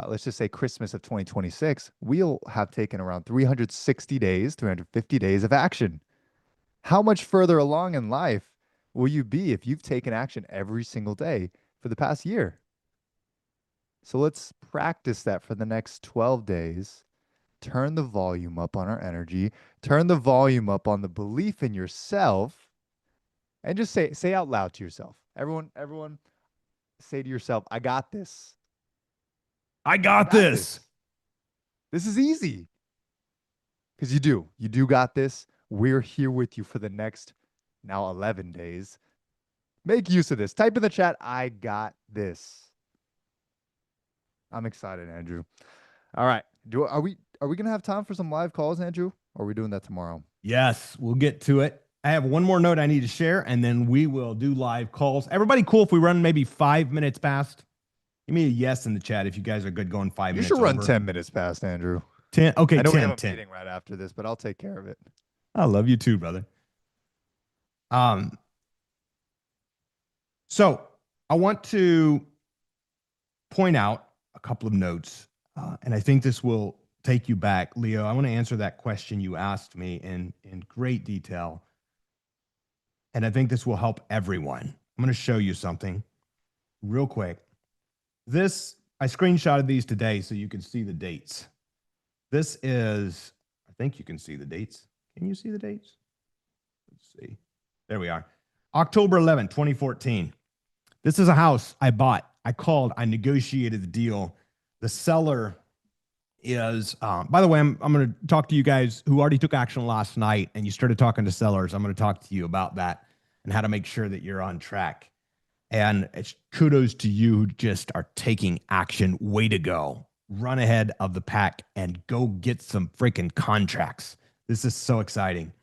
S2: let's just say Christmas of 2026, we'll have taken around 360 days, 350 days of action. How much further along in life will you be if you've taken action every single day for the past year? So let's practice that for the next 12 days. Turn the volume up on our energy, turn the volume up on the belief in yourself, and just say out loud to yourself. Everyone, say to yourself, I got this.
S1: I
S2: I
S1: got
S2: got
S1: this.
S2: This is easy. Because you do. You do got this. We're here with you for the next now 11 days. Make use of this. Type in the chat, I got this. I'm excited, Andrew. All right. Are we gonna have time for some live calls, Andrew? Or are we doing that tomorrow?
S1: Yes, we'll get to it. I have one more note I need to share, and then we will do live calls. Everybody cool if we run maybe 5 minutes past? Give me a yes in the chat if you guys are good going 5
S2: You
S1: minutes
S2: should run
S1: over.
S2: 10 minutes past, Andrew.
S1: 10. Okay,
S2: I know
S1: 10,
S2: we have a
S1: 10.
S2: meeting right after this, but I'll take care of it.
S1: I love you too, brother. So I want to point out a couple of notes, and I think this will take you back. Leo, I want to answer that question you asked me in great detail, and I think this will help everyone. I'm going to show you something real quick. I screenshotted these today so you can see the dates. This is, I think you can see the dates. Can you see the dates? Let's see. There we are. October 11, 2014. This is a house I bought. I called, I negotiated the deal. The seller is, by the way, I'm going to talk to you guys who already took action last night and you started talking to sellers. I'm going to talk to you about that and how to make sure that you're on track. And it's kudos to you who just are taking action. Way to go. Run ahead of the pack and go get some freaking contracts. This is so exciting.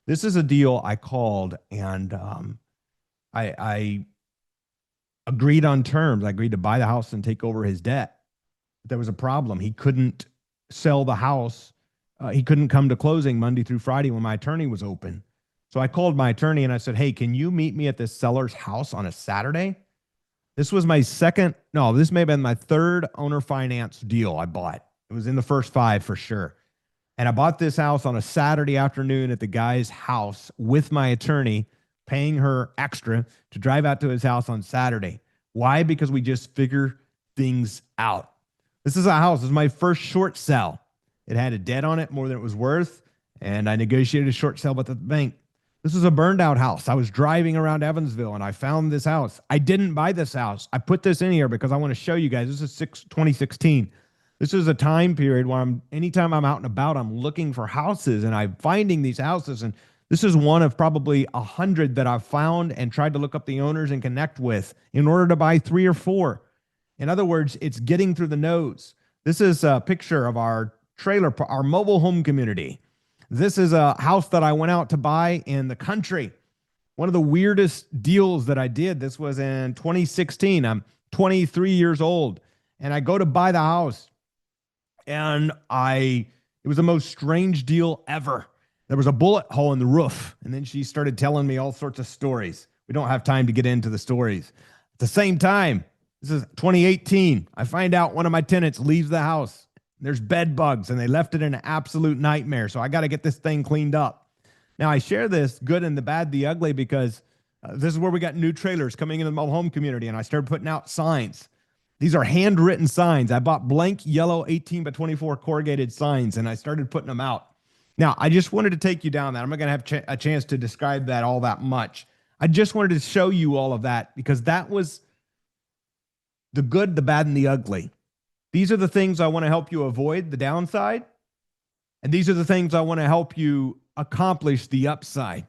S1: This is a deal I called, and I agreed on terms. I agreed to buy the house and take over his debt. But there was a problem. He couldn't sell the house. He couldn't come to closing Monday through Friday when my attorney was open. So I called my attorney and I said, hey, can you meet me at this seller's house on a Saturday? This was my this may have been my third owner finance deal I bought. It was in the first 5 for sure. And I bought this house on a Saturday afternoon at the guy's house with my attorney, paying her extra to drive out to his house on Saturday. Why? Because we just figure things out. This is a house. This is my first short sell. It had a debt on it more than it was worth. And I negotiated a short sale with the bank. This is a burned out house. I was driving around Evansville and I found this house. I didn't buy this house. I put this in here because I want to show you guys. This is 2016. This is a time period where anytime I'm out and about, I'm looking for houses and I'm finding these houses. And this is one of probably 100 that I've found and tried to look up the owners and connect with in order to buy 3 or 4. In other words, it's getting through the nose. This is a picture of our trailer, our mobile home community. This is a house that I went out to buy in the country. One of the weirdest deals that I did. This was in 2016. I'm 23 years old and I go to buy the house and it was the most strange deal ever. There was a bullet hole in the roof. And then she started telling me all sorts of stories. We don't have time to get into the stories. At the same time, this is 2018. I find out one of my tenants leaves the house. There's bed bugs and they left it in an absolute nightmare. So I got to get this thing cleaned up. Now I share this good and the bad, the ugly, because this is where we got new trailers coming into the mobile home community. And I started putting out signs. These are handwritten signs. I bought blank yellow 18 by 24 corrugated signs and I started putting them out. Now I just wanted to take you down that. I'm not going to have a chance to describe that all that much. I just wanted to show you all of that because that was the good, the bad, and the ugly. These are the things I want to help you avoid the downside. And these are the things I want to help you accomplish the upside.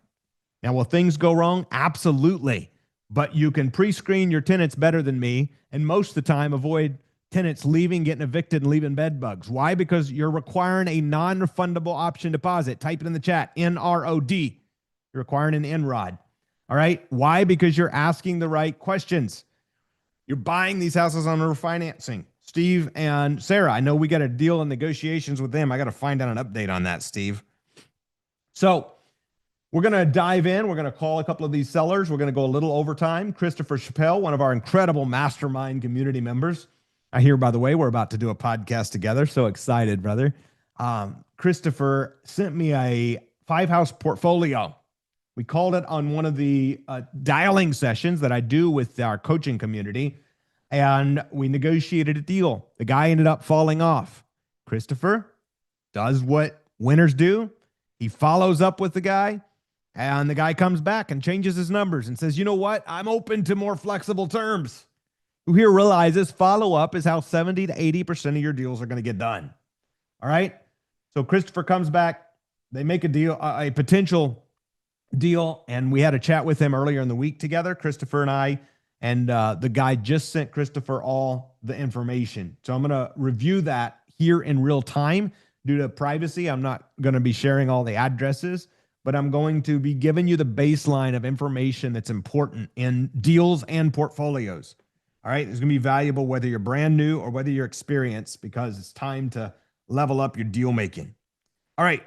S1: Now, will things go wrong? Absolutely. But you can pre-screen your tenants better than me. And most of the time, avoid tenants leaving, getting evicted, and leaving bed bugs. Why? Because you're requiring a non-refundable option deposit. Type it in the chat, NROD. You're requiring an NROD. All right. Why? Because you're asking the right questions. You're buying these houses on refinancing. Steve and Sarah, I know we got a deal in negotiations with them. I got to find out an update on that, Steve. So we're going to dive in. We're going to call a couple of these sellers. We're going to go a little overtime. Christopher Chappelle, one of our incredible mastermind community members. I hear, by the way, we're about to do a podcast together. So excited, brother. Christopher sent me a 5-house portfolio. We called it on one of the dialing sessions that I do with our coaching community. And we negotiated a deal. The guy ended up falling off. Christopher does what winners do. He follows up with the guy, and the guy comes back and changes his numbers and says, you know what? I'm open to more flexible terms. who here realizes follow up is how 70 to 80% of your deals are going to get done. All right. So Christopher comes back. They make a deal, a potential deal. And we had a chat with him earlier in the week together, Christopher and I. And the guy just sent Christopher all the information. So I'm going to review that here in real time. Due to privacy, I'm not going to be sharing all the addresses, but I'm going to be giving you the baseline of information that's important in deals and portfolios. All right. It's going to be valuable whether you're brand new or whether you're experienced, because it's time to level up your deal making. All right.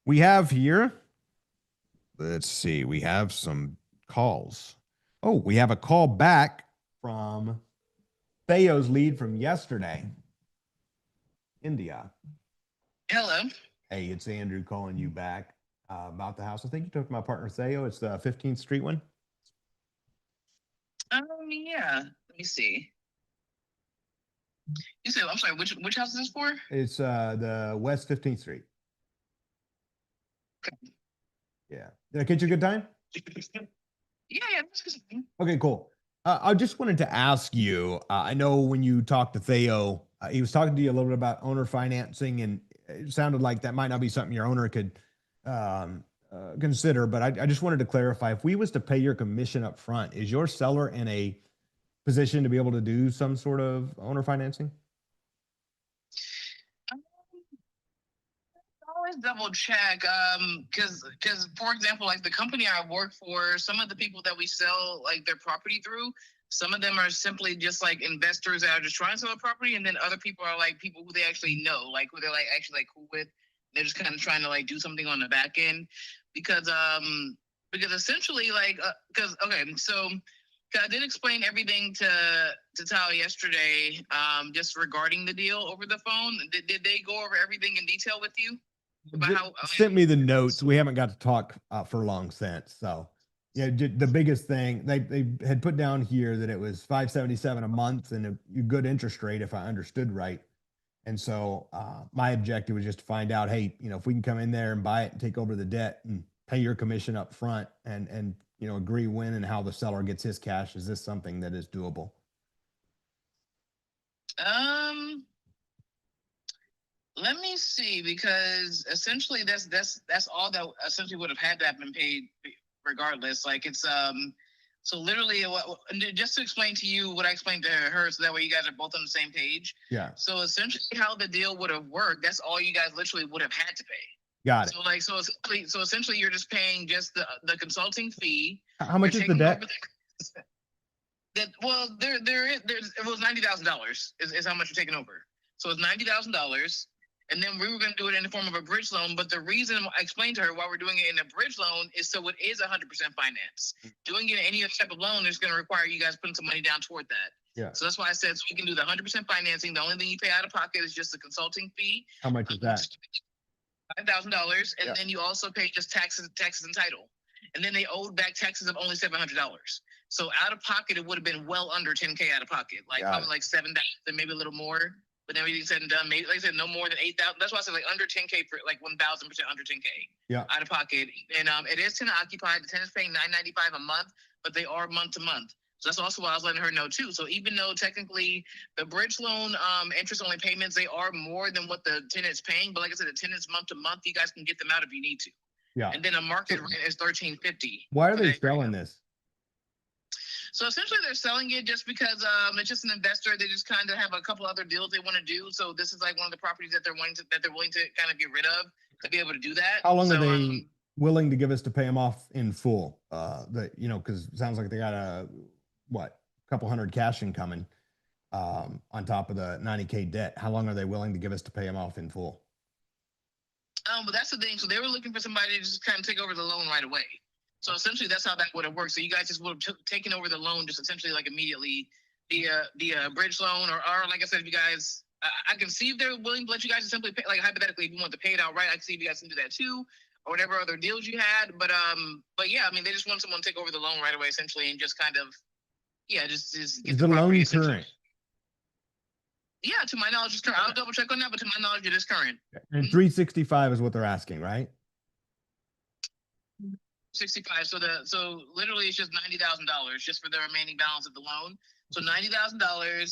S1: We have here, let's see, we have some calls. Oh, we have a call back from Theo's lead from yesterday. India.
S3: Hello.
S1: Hey, it's Andrew calling you back about the house. I think you talked to my partner Theo. It's the 15th Street one.
S3: Yeah. Let me see. You said, I'm sorry, which house is this for?
S1: It's the West 15th Street.
S3: Okay.
S1: Yeah. Did I catch you a good time?
S3: Yeah, that's good.
S1: Okay, cool. I just wanted to ask you, I know when you talked to Theo, he was talking to you a little bit about owner financing, and it sounded like that might not be something your owner could consider, but I just wanted to clarify, if we was to pay your commission up front, is your seller in a position to be able to do some sort of owner financing?
S3: Always double check, because for example, like the company I work for, some of the people that we sell like their property through, some of them are simply just like investors that are just trying to sell a property, and then other people are like people who they actually know, like who they're like actually like cool with. They're just kind of trying to like do something on the back end, because essentially like because okay, so I did explain everything to Tal yesterday, just regarding the deal over the phone. Did they go over everything in detail with you? About how,
S1: Sent me the notes. We haven't got to talk for long since. So, yeah, the biggest thing they had put down here that it was $577 a month and a good interest rate, if I understood right. And so, my objective was just to find out, hey, if we can come in there and buy it and take over the debt and pay your commission up front, and agree when and how the seller gets his cash. Is this something that is doable?
S3: Let me see, because essentially that's all that essentially would have had to have been paid regardless. Like it's so literally just to explain to you what I explained to her, so that way you guys are both on the same page.
S1: Yeah.
S3: So essentially how the deal would have worked, that's all you guys literally would have had to pay.
S1: Got it.
S3: So like so essentially you're just paying just the consulting fee.
S1: How much is the debt?
S3: Well, there's it was $90,000 is how much you're taking over. So it's $90,000. And then we were going to do it in the form of a bridge loan. But the reason I explained to her why we're doing it in a bridge loan is so it is 100% finance. Doing it in any other type of loan is going to require you guys putting some money down toward that.
S1: Yeah.
S3: So that's why I said, so we can do the 100% financing. The only thing you pay out of pocket is just the consulting fee.
S1: How much is that?
S3: $5,000. And then you also pay just taxes and title. And then they owed back taxes of only $700. So out of pocket, it would have been well under 10K out of pocket, like probably like 7,000, maybe a little more. But everything said and done, maybe like I said, no more than 8,000. That's why I said like under 10K for like 1,000% under 10K.
S1: Yeah.
S3: Out of pocket, and it is tenant occupied. The tenant's paying $995 a month, but they are month to month. So that's also what I was letting her know too. So even though technically the bridge loan interest only payments, they are more than what the tenant's paying, but like I said, the tenant's month to month. You guys can get them out if you need to.
S1: Yeah.
S3: And then a market rent is $1,350.
S1: Why are they selling this?
S3: So essentially they're selling it just because it's just an investor. They just kind of have a couple other deals they want to do. So this is like one of the properties that they're willing to kind of get rid of to be able to do that.
S1: How long are they willing to give us to pay them off in full? Because it sounds like they got a couple hundred cash incoming on top of the 90K debt. How long are they willing to give us to pay them off in full?
S3: But that's the thing. So they were looking for somebody to just kind of take over the loan right away. So essentially, that's how that would have worked. So you guys just would have taken over the loan just essentially like immediately via bridge loan, or like I said, if you guys, I can see if they're willing to let you guys simply pay, like hypothetically, if you want to pay it outright, I can see if you guys can do that too, or whatever other deals you had. But yeah, I mean, they just want someone to take over the loan right away, essentially, and just kind of, just get
S1: the loan current.
S3: Yeah, to my knowledge, it's current. I'll double check on that, but to my knowledge, it is current.
S1: And 365 is what they're asking, right?
S3: 65. So literally it's just $90,000 just for the remaining balance of the loan. So $90,000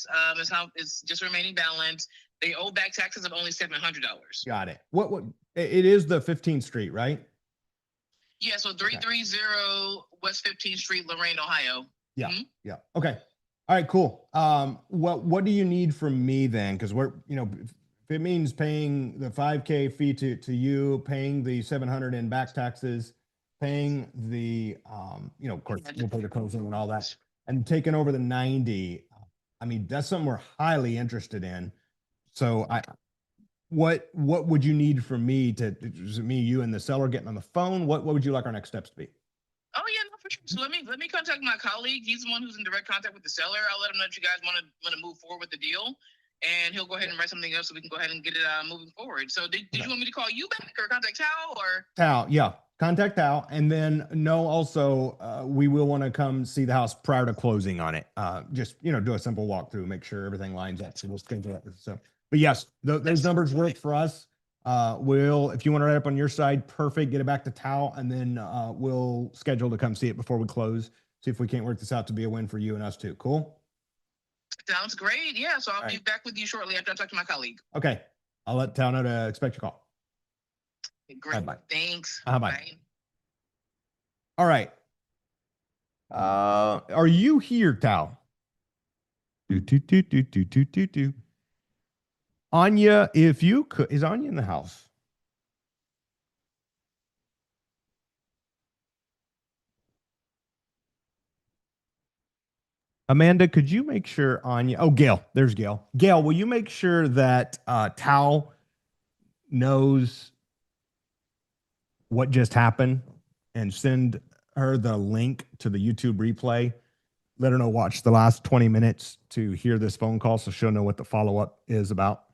S3: is how it's just remaining balance. They owe back taxes of only $700.
S1: Got it. What it is the 15th Street, right?
S3: Yeah, so 330 West 15th Street, Lorraine, Ohio.
S1: Yeah.
S3: Mhm.
S1: Yeah. Okay. All right, cool. What do you need from me then? Because we're, if it means paying the 5K fee to you, paying the 700 in back taxes, paying the of course we'll pay the closing and all that, and taking over the 90. I mean, that's something we're highly interested in. So what would you need from me is it me, you, and the seller getting on the phone? What would you like our next steps to be?
S3: Oh yeah, no, for sure. So let me contact my colleague. He's the one who's in direct contact with the seller. I'll let him know that you guys want to move forward with the deal, and he'll go ahead and write something else so we can go ahead and get it moving forward. So did you want me to call you back or contact Tal or?
S1: Tal, yeah, contact Tal, and then also we will want to come see the house prior to closing on it. Just do a simple walkthrough, make sure everything lines up. So we'll schedule that. So, but yes, those numbers work for us. If you want to write up on your side, perfect. Get it back to Tal, and then we'll schedule to come see it before we close. See if we can't work this out to be a win for you and us too. Cool.
S3: Sounds great. Yeah, so I'll be back with you shortly after I talk to my colleague.
S1: Okay, I'll let Tal know to expect your call.
S3: Great.
S1: Bye.
S3: Thanks.
S1: Bye.
S3: Bye.
S1: All right. Are you here, Tal? Do. Anya, if you could, is Anya in the house? Amanda, could you make sure Anya, Gail, there's Gail. Gail, will you make sure that Tal knows what just happened and send her the link to the YouTube replay? Let her know, watch the last 20 minutes to hear this phone call so she'll know what the follow-up is about.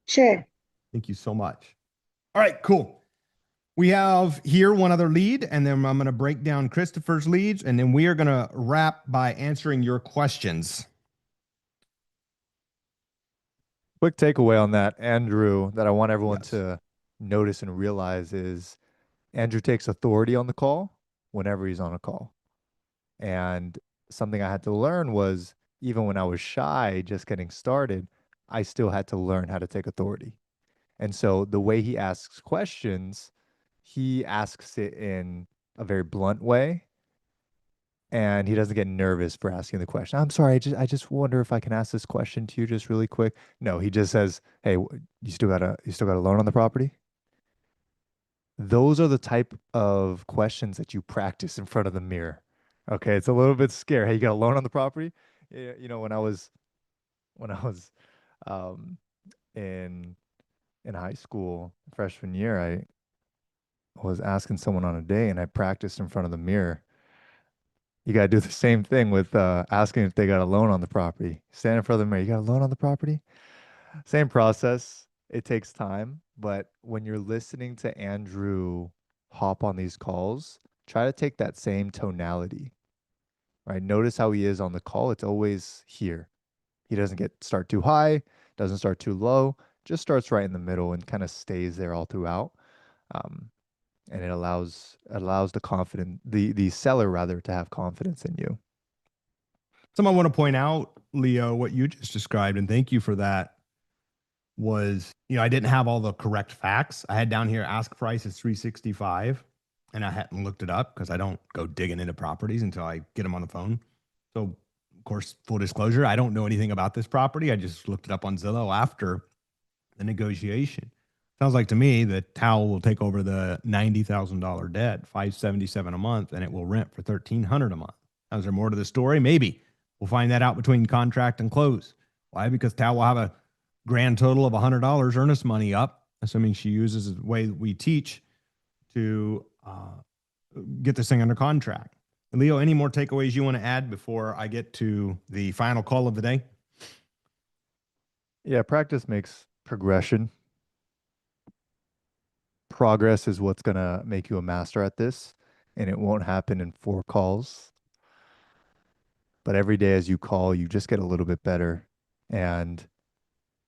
S4: Sure.
S1: Thank you so much. All right, cool. We have here one other lead, and then I'm going to break down Christopher's leads, and then we are going to wrap by answering your questions.
S2: Quick takeaway on that, Andrew, that I want everyone to notice and realize is Andrew takes authority on the call whenever he's on a call. And something I had to learn was even when I was shy, just getting started, I still had to learn how to take authority. And so the way he asks questions, he asks it in a very blunt way, and he doesn't get nervous for asking the question. I'm sorry, I just wonder if I can ask this question to you just really quick. No, he just says, "Hey, you still got a loan on the property?" Those are the type of questions that you practice in front of the mirror. Okay, it's a little bit scary. Hey, you got a loan on the property? When I was in high school, freshman year, I was asking someone on a date, and I practiced in front of the mirror. You got to do the same thing with asking if they got a loan on the property. Stand in front of the mirror. You got a loan on the property? Same process. It takes time. But when you're listening to Andrew hop on these calls, try to take that same tonality, right? Notice how he is on the call. It's always here. He doesn't start too high, doesn't start too low, just starts right in the middle and kind of stays there all throughout. And it allows the seller rather to have confidence in you.
S1: Something I want to point out, Leo, what you just described, and thank you for that, was, I didn't have all the correct facts. I had down here, ask price is 365, and I hadn't looked it up because I don't go digging into properties until I get them on the phone. So, of course, full disclosure, I don't know anything about this property. I just looked it up on Zillow after the negotiation. Sounds like to me that Tal will take over the $90,000 debt, $577 a month, and it will rent for $1,300 a month. Now, is there more to the story? Maybe. We'll find that out between contract and close. Why? Because Tal will have a grand total of $100 earnest money up, assuming she uses the way we teach to get this thing under contract. And Leo, any more takeaways you want to add before I get to the final call of the day?
S2: Yeah, practice makes progression. Progress is what's going to make you a master at this, and it won't happen in 4 calls. But every day as you call, you just get a little bit better. And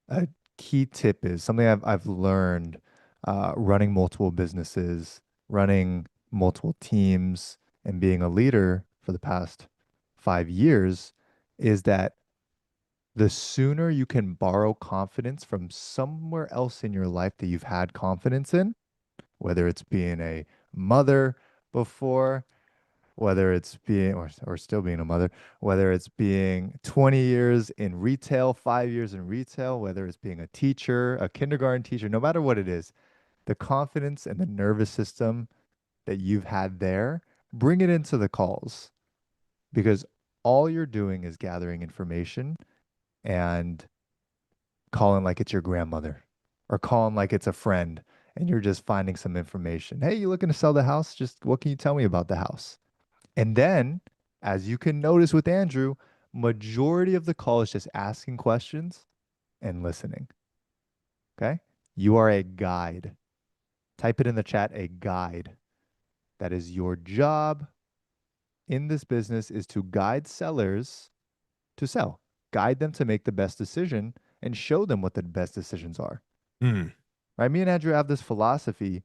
S2: a key tip is something I've learned running multiple businesses, running multiple teams, and being a leader for the past 5 years is that the sooner you can borrow confidence from somewhere else in your life that you've had confidence in, whether it's being a mother before, whether it's being or still being a mother, whether it's being 20 years in retail, 5 years in retail, whether it's being a teacher, a kindergarten teacher, no matter what it is, the confidence and the nervous system that you've had there, bring it into the calls because all you're doing is gathering information and calling like it's your grandmother or calling like it's a friend and you're just finding some information. Hey, you looking to sell the house? Just what can you tell me about the house? And then, as you can notice with Andrew, majority of the call is just asking questions and listening. Okay? You are a guide. Type it in the chat, a guide. That is your job in this business is to guide sellers to sell. Guide them to make the best decision and show them what the best decisions are.
S1: Hmm.
S2: Right? Me and Andrew have this philosophy.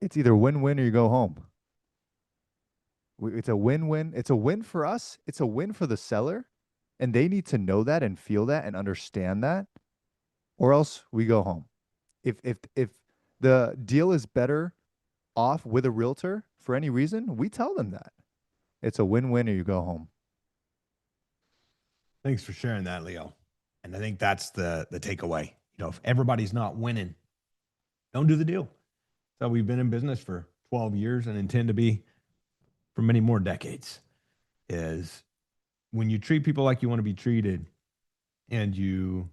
S2: It's either win-win or you go home. It's a win-win. It's a win for us. It's a win for the seller. And they need to know that and feel that and understand that, or else we go home. If the deal is better off with a realtor for any reason, we tell them that. It's a win-win or you go home.
S1: Thanks for sharing that, Leo. And I think that's the takeaway. If everybody's not winning, don't do the deal. So we've been in business for 12 years and intend to be for many more decades. Is when you treat people like you want to be treated and you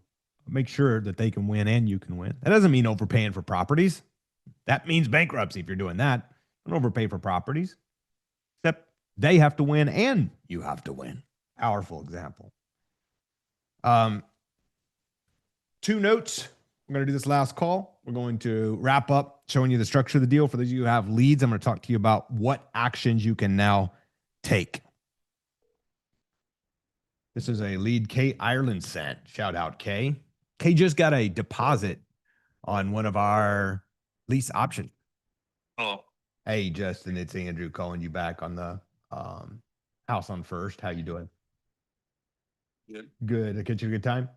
S1: make sure that they can win and you can win. That doesn't mean overpaying for properties. That means bankruptcy if you're doing that. Don't overpay for properties. Except they have to win and you have to win. Powerful example. 2 notes. We're going to do this last call. We're going to wrap up showing you the structure of the deal. For those of you who have leads, I'm going to talk to you about what actions you can now take. This is a lead Kay Ireland sent. Shout out, Kay. Kay just got a deposit on one of our lease options.
S4: Oh,
S1: Hey, Justin, it's Andrew calling you back on the house on First. How you doing?
S4: good.
S1: Good. I catch you a good time?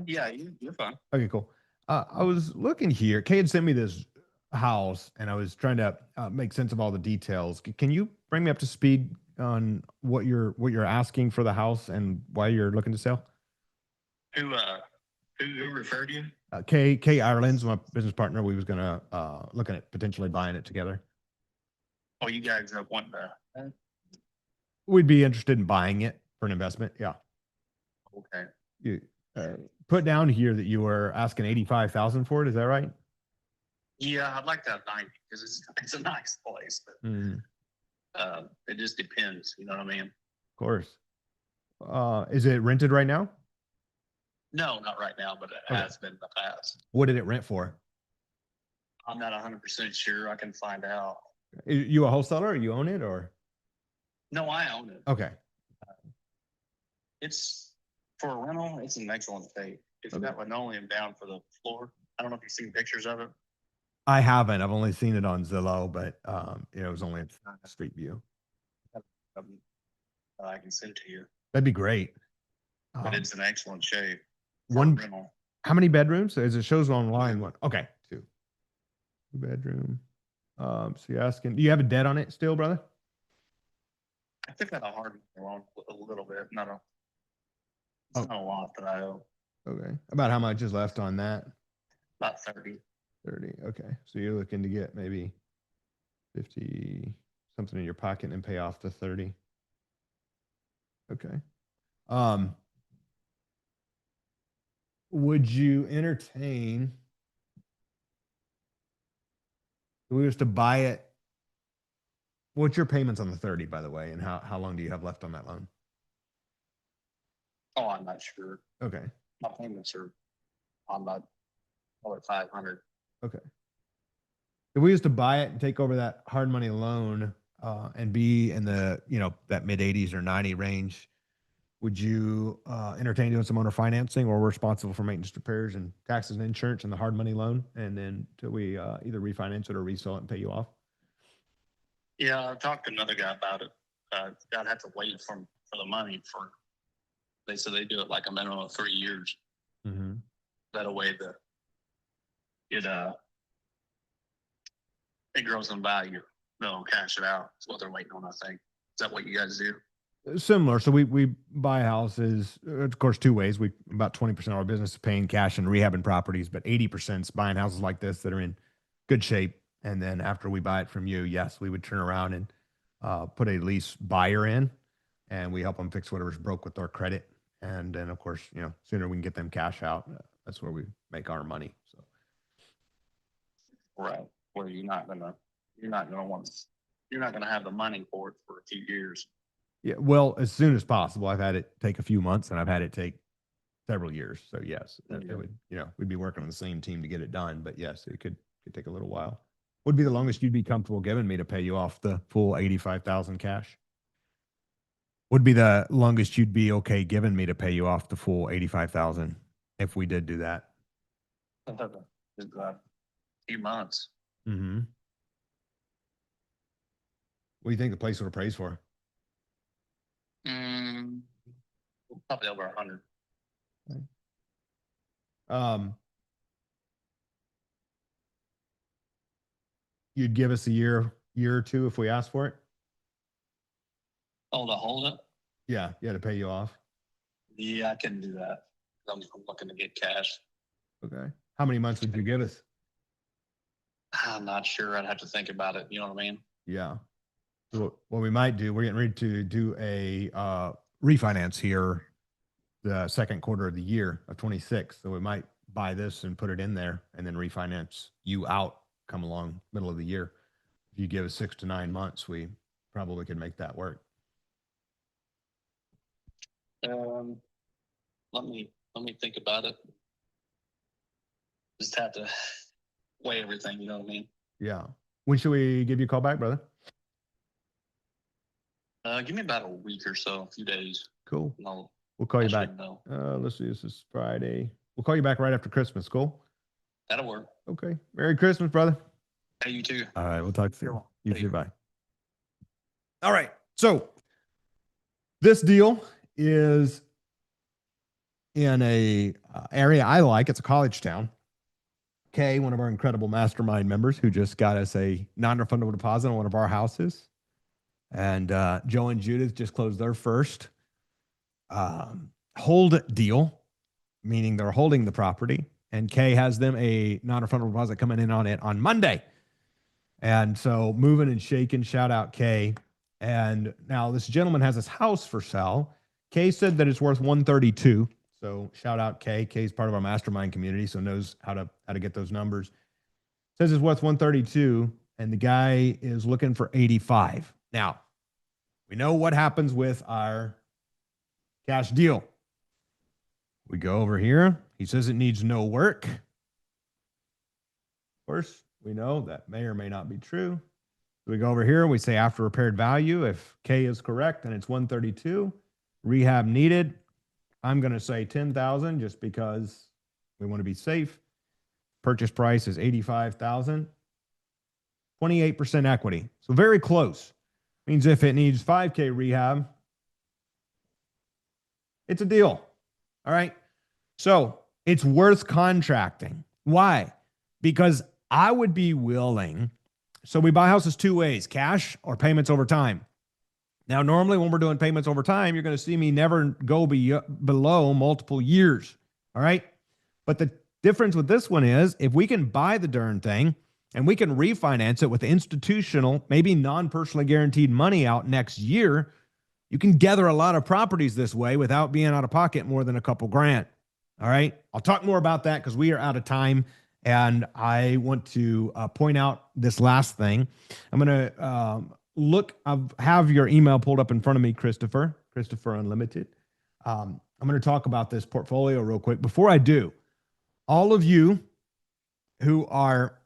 S4: Yeah, you're fine.
S1: Okay, cool. I was looking here. Kay had sent me this house, and I was trying to make sense of all the details. Can you bring me up to speed on what you're asking for the house and why you're looking to sell?
S4: Who referred you?
S1: Kay Ireland's my business partner. We was gonna looking at potentially buying it together.
S4: Oh, you guys want to?
S1: We'd be interested in buying it for an investment. Yeah.
S4: Okay.
S1: You put down here that you were asking 85,000 for it. Is that right?
S4: Yeah, I'd like to have 90 because it's a nice place, but it just depends. You know what I mean?
S1: Of course. Is it rented right now?
S4: No, not right now, but it
S1: Okay.
S4: has been in the past.
S1: What did it rent for?
S4: I'm not 100% sure. I can find out.
S1: You a wholesaler or you own it or?
S4: No, I own it.
S1: Okay.
S4: It's for a rental. It's an excellent state. It's
S1: Okay.
S4: got linoleum down for the floor. I don't know if you've seen pictures of it.
S1: I haven't. I've only seen it on Zillow, but it was only a street view.
S4: I can send to you,
S1: That'd be great.
S4: but it's in excellent shape. For
S1: One,
S4: a rental.
S1: how many bedrooms? As it shows online, one. Okay, 2 bedroom. So you're asking, do you have a debt on it still, brother?
S4: I took out a hard loan a little bit, not a,
S1: Oh.
S4: it's not a lot that I owe,
S1: Okay. About how much is left on that?
S4: about 30.
S1: 30. Okay. So you're looking to get maybe 50 something in your pocket and pay off the 30. Okay. Would you entertain if we was to buy it? What's your payments on the 30, by the way, and how long do you have left on that loan?
S4: Oh, I'm not sure.
S1: Okay.
S4: My payments are on about probably 500.
S1: Okay. If we was to buy it and take over that hard money loan and be in the, that mid 80s or 90 range, would you entertain doing some owner financing, or we're responsible for maintenance, repairs, and taxes and insurance and the hard money loan, and then till we either refinance it or resell it and pay you off?
S4: Yeah, I talked to another guy about it. I'd have to wait for the money for. They said they do it like a minimum of 3 years.
S1: Mm-hmm.
S4: That way it grows in value. They'll cash it out. That's what they're waiting on, I think. Is that what you guys do?
S1: Similar. So we buy houses, of course, two ways. We about 20% of our business is paying cash and rehabbing properties, but 80% is buying houses like this that are in good shape. And then after we buy it from you, yes, we would turn around and put a lease buyer in, and we help them fix whatever's broke with their credit. And then, of course, sooner we can get them cash out, that's where we make our money. So
S4: Right. Where you're not gonna have the money for it for a few years.
S1: yeah, well, as soon as possible. I've had it take a few months, and I've had it take several years. So yes, it would, we'd be working on the same team to get it done. But yes, it could take a little while. Would be the longest you'd be comfortable giving me to pay you off the full 85,000 cash? Would be the longest you'd be okay giving me to pay you off the full 85,000 if we did do that?
S4: Just a few months.
S1: Mm-hmm. What do you think the place would appraise for?
S4: Probably over 100.
S1: You'd give us a year or two if we asked for it?
S4: Oh, to hold it?
S1: Yeah, to pay you off.
S4: Yeah, I can do that. I'm looking to get cash.
S1: Okay. How many months would you give us?
S4: I'm not sure. I'd have to think about it. You know what I mean?
S1: Yeah. So what we might do, we're getting ready to do a refinance here the second quarter of the year of 26. So we might buy this and put it in there and then refinance you out come along middle of the year. If you give us 6 to 9 months, we probably could make that work.
S4: Let me think about it. Just have to weigh everything, you know what I mean?
S1: Yeah. When should we give you a call back, brother?
S4: Give me about a week or so, a few days.
S1: Cool.
S4: We'll
S1: call you back. Let's see, this is Friday. We'll call you back right after Christmas. Cool?
S4: That'll work.
S1: Okay. Merry Christmas, brother.
S4: Hey, you too.
S1: All right. We'll talk soon. You
S4: Hey.
S1: too. Bye. All right. So this deal is in a area I like. It's a college town. Kay, one of our incredible mastermind members who just got us a non-refundable deposit on one of our houses. And Joe and Judith just closed their first hold deal, meaning they're holding the property. And Kay has them a non-refundable deposit coming in on it on Monday. And so moving and shaking, shout out Kay. And now this gentleman has his house for sale. Kay said that it's worth 132. So shout out Kay. Kay's part of our mastermind community, so knows how to get those numbers. Says it's worth 132, and the guy is looking for 85. Now, we know what happens with our cash deal. We go over here. He says it needs no work. Of course, we know that may or may not be true. We go over here and we say after repaired value, if K is correct and it's 132, rehab needed, I'm going to say 10,000 just because we want to be safe. Purchase price is 85,000. 28% equity. So very close. Means if it needs 5K rehab, it's a deal. All right. So it's worth contracting. Why? Because I would be willing. So we buy houses two ways, cash or payments over time. Now, normally when we're doing payments over time, you're going to see me never go below multiple years. All right. But the difference with this one is if we can buy the darn thing and we can refinance it with institutional, maybe non-personally guaranteed money out next year, you can gather a lot of properties this way without being out of pocket more than a couple grand. All right. I'll talk more about that because we are out of time. And I want to point out this last thing. I'm going to I have your email pulled up in front of me, Christopher Unlimited. I'm going to talk about this portfolio real quick. Before I do, all of you who are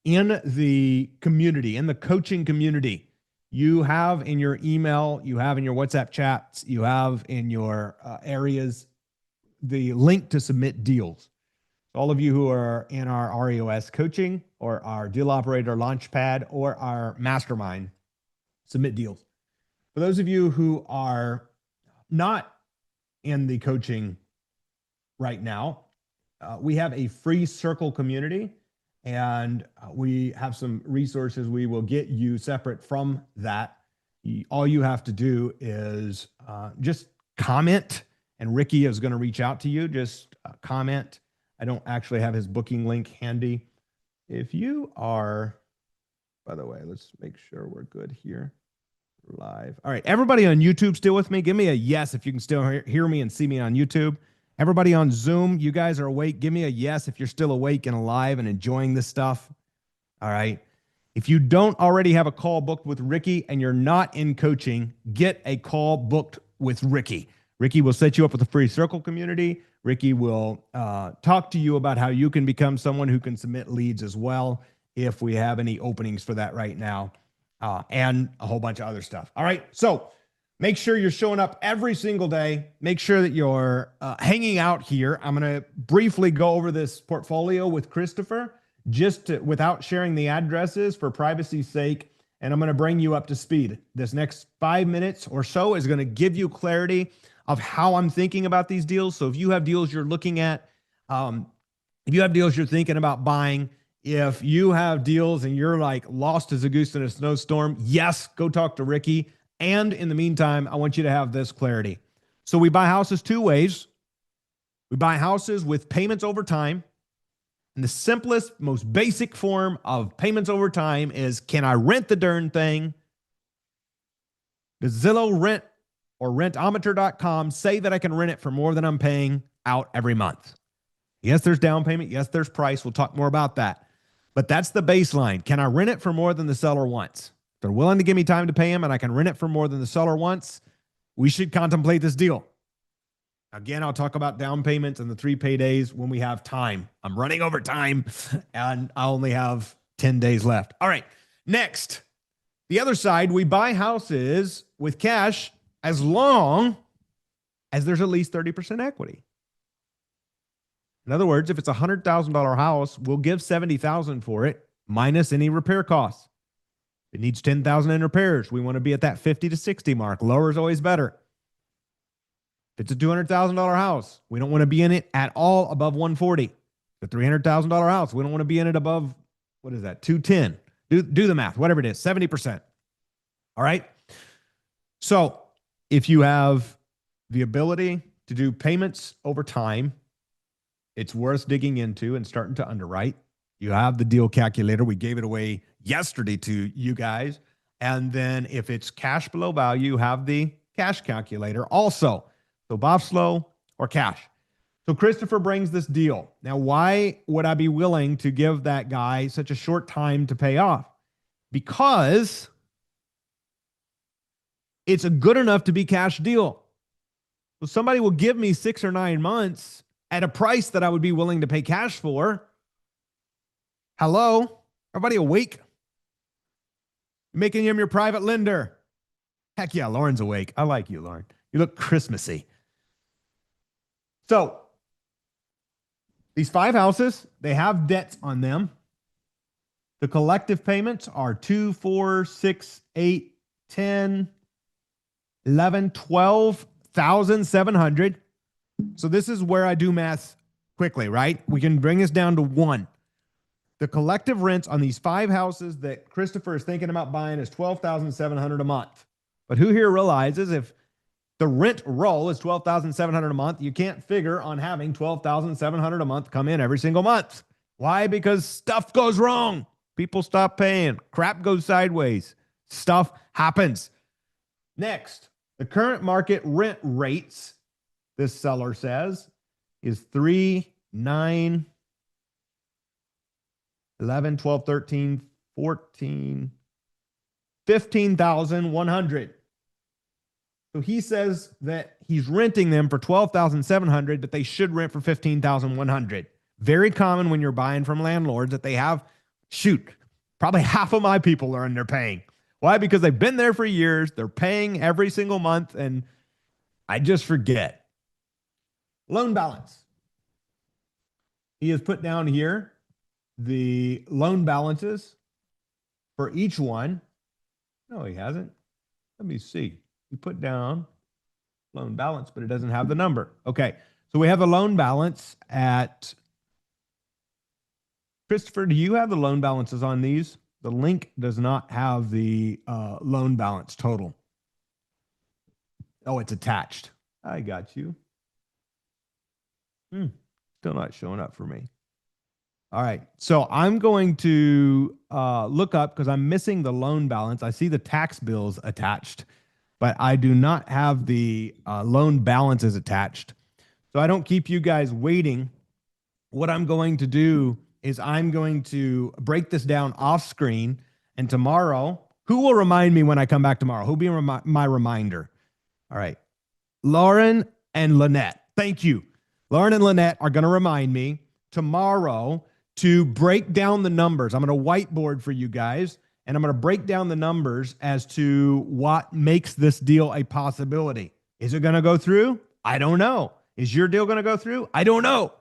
S1: in the community, in the coaching community, you have in your email, you have in your WhatsApp chats, you have in your areas, the link to submit deals. All of you who are in our REOS coaching or our deal operator launchpad or our mastermind, submit deals. for those of you who are not in the coaching right now, we have a free circle community, and we have some resources we will get you separate from that. All you have to do is just comment, and Ricky is going to reach out to you. Just comment. I don't actually have his booking link handy. If you are, by the way, let's make sure we're good here. Live. All right. Everybody on YouTube still with me? Give me a yes if you can still hear me and see me on YouTube. Everybody on Zoom, you guys are awake. Give me a yes if you're still awake and alive and enjoying this stuff. All right. If you don't already have a call booked with Ricky and you're not in coaching, get a call booked with Ricky. Ricky will set you up with a free circle community. Ricky will talk to you about how you can become someone who can submit leads as well, if we have any openings for that right now, and a whole bunch of other stuff. All right. So make sure you're showing up every single day. Make sure that you're hanging out here. I'm going to briefly go over this portfolio with Christopher, without sharing the addresses for privacy's sake. And I'm going to bring you up to speed. This next 5 minutes or so is going to give you clarity of how I'm thinking about these deals. So if you have deals you're looking at, if you have deals you're thinking about buying, if you have deals and you're like lost as a goose in a snowstorm, yes, go talk to Ricky. And in the meantime, I want you to have this clarity. So we buy houses two ways. We buy houses with payments over time. And the simplest, most basic form of payments over time is, can I rent the darn thing? Does Zillow rent or rentometer.com say that I can rent it for more than I'm paying out every month? Yes, there's down payment. Yes, there's price. We'll talk more about that. But that's the baseline. Can I rent it for more than the seller wants? If they're willing to give me time to pay them and I can rent it for more than the seller wants, we should contemplate this deal. Again, I'll talk about down payments and the 3 paydays when we have time. I'm running over time and I only have 10 days left. All right. Next, the other side, we buy houses with cash as long as there's at least 30% equity. In other words, if it's a $100,000 house, we'll give $70,000 for it minus any repair costs. If it needs $10,000 in repairs, we want to be at that 50 to 60 mark. Lower is always better. If it's a $200,000 house, we don't want to be in it at all above 140. The $300,000 house, we don't want to be in it above, what is that, 210. Do the math, whatever it is, 70%. All right. So if you have the ability to do payments over time, it's worth digging into and starting to underwrite. You have the deal calculator. We gave it away yesterday to you guys. And then if it's cash below value, you have the cash calculator also. So Bobslow or cash. So Christopher brings this deal. Now, why would I be willing to give that guy such a short time to pay off? Because it's a good enough to be cash deal. So somebody will give me 6 or 9 months at a price that I would be willing to pay cash for. Hello? Everybody awake? Making him your private lender. Heck yeah, Lauren's awake. I like you, Lauren. You look Christmassy. So these 5 houses, they have debts on them. The collective payments are 2, 4, 6, 8, 10, 11, 12,700. So this is where I do math quickly, right? We can bring this down to 1. The collective rents on these 5 houses that Christopher is thinking about buying is $12,700 a month. But who here realizes if the rent roll is $12,700 a month, you can't figure on having $12,700 a month come in every single month. Why? Because stuff goes wrong. People stop paying. Crap goes sideways. Stuff happens. Next, the current market rent rates, this seller says, is 3, 9, 11, 12, 13, 14, 15,100. So he says that he's renting them for 12,700, but they should rent for 15,100. Very common when you're buying from landlords that they have, probably half of my people are underpaying. Why? Because they've been there for years. They're paying every single month, and I just forget. Loan balance. He has put down here the loan balances for each one. No, he hasn't. Let me see. You put down loan balance, but it doesn't have the number. Okay. So we have a loan balance at Christopher. Do you have the loan balances on these? The link does not have the loan balance total. Oh, it's attached. I got you. Still not showing up for me. All right. So I'm going to look up because I'm missing the loan balance. I see the tax bills attached, but I do not have the loan balances attached. So I don't keep you guys waiting. What I'm going to do is I'm going to break this down off screen. And tomorrow, who will remind me when I come back tomorrow? Who'll be my reminder? All right. Lauren and Lynette. Thank you. Lauren and Lynette are going to remind me tomorrow to break down the numbers. I'm going to whiteboard for you guys, and I'm going to break down the numbers as to what makes this deal a possibility. Is it going to go through? I don't know. Is your deal going to go through? I don't know.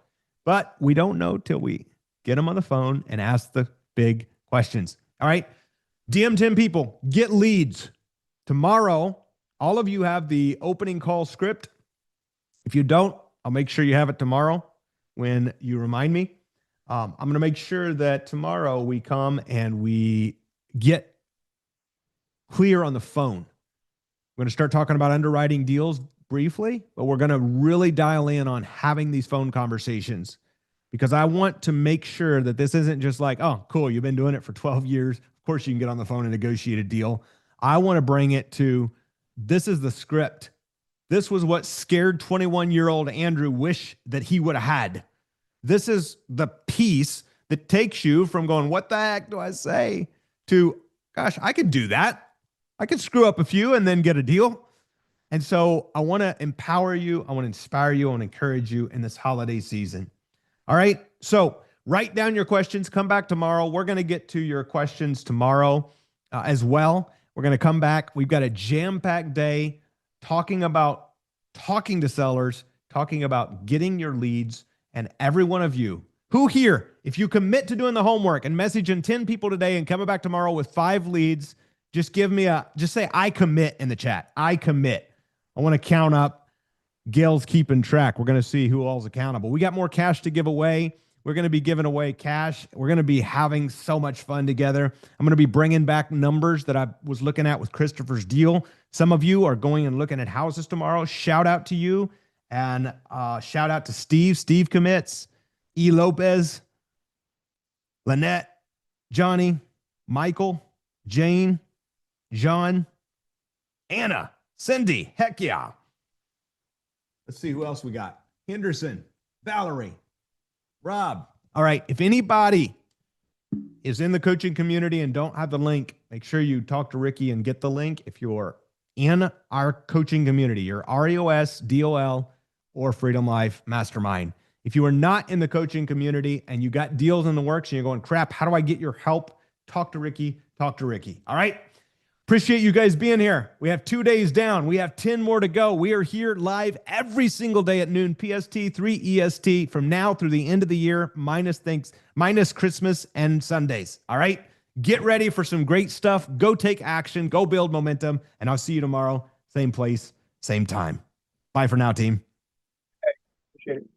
S1: But we don't know till we get them on the phone and ask the big questions. All right. DM 10 people, get leads. Tomorrow, all of you have the opening call script. If you don't, I'll make sure you have it tomorrow when you remind me. I'm going to make sure that tomorrow we come and we get clear on the phone. We're going to start talking about underwriting deals briefly, but we're going to really dial in on having these phone conversations because I want to make sure that this isn't just like, oh, cool, you've been doing it for 12 years. Of course, you can get on the phone and negotiate a deal. I want to bring it to this is the script. This was what scared 21-year-old Andrew wish that he would have had. This is the piece that takes you from going, what the heck do I say? To, gosh, I could do that. I could screw up a few and then get a deal. And so I want to empower you. I want to inspire you. I want to encourage you in this holiday season. All right. So write down your questions. Come back tomorrow. We're going to get to your questions tomorrow as well. We're going to come back. We've got a jam-packed day talking to sellers, talking about getting your leads. And every one of you who here, if you commit to doing the homework and messaging 10 people today and coming back tomorrow with 5 leads, just say, I commit in the chat. I commit. I want to count up. Gail's keeping track. We're going to see who all's accountable. We got more cash to give away. We're going to be giving away cash. We're going to be having so much fun together. I'm going to be bringing back numbers that I was looking at with Christopher's deal. Some of you are going and looking at houses tomorrow. Shout out to you. And shout out to Steve. Steve commits. E. Lopez, Lynette, Johnny, Michael, Jane, John, Anna, Cindy. Heck yeah. Let's see who else we got. Henderson, Valerie, Rob. All right. If anybody is in the coaching community and don't have the link, make sure you talk to Ricky and get the link. If you're in our coaching community, your REOS, DOL, or Freedom Life Mastermind. If you are not in the coaching community and you got deals in the works and you're going, crap, how do I get your help? Talk to Ricky. Talk to Ricky. All right. Appreciate you guys being here. We have 2 days down. We have 10 more to go. We are here live every single day at noon PST, 3 EST from now through the end of the year, minus Christmas and Sundays. All right. Get ready for some great stuff. Go take action. Go build momentum. And I'll see you tomorrow. Same place, same time. Bye for now, team.
S5: Appreciate it.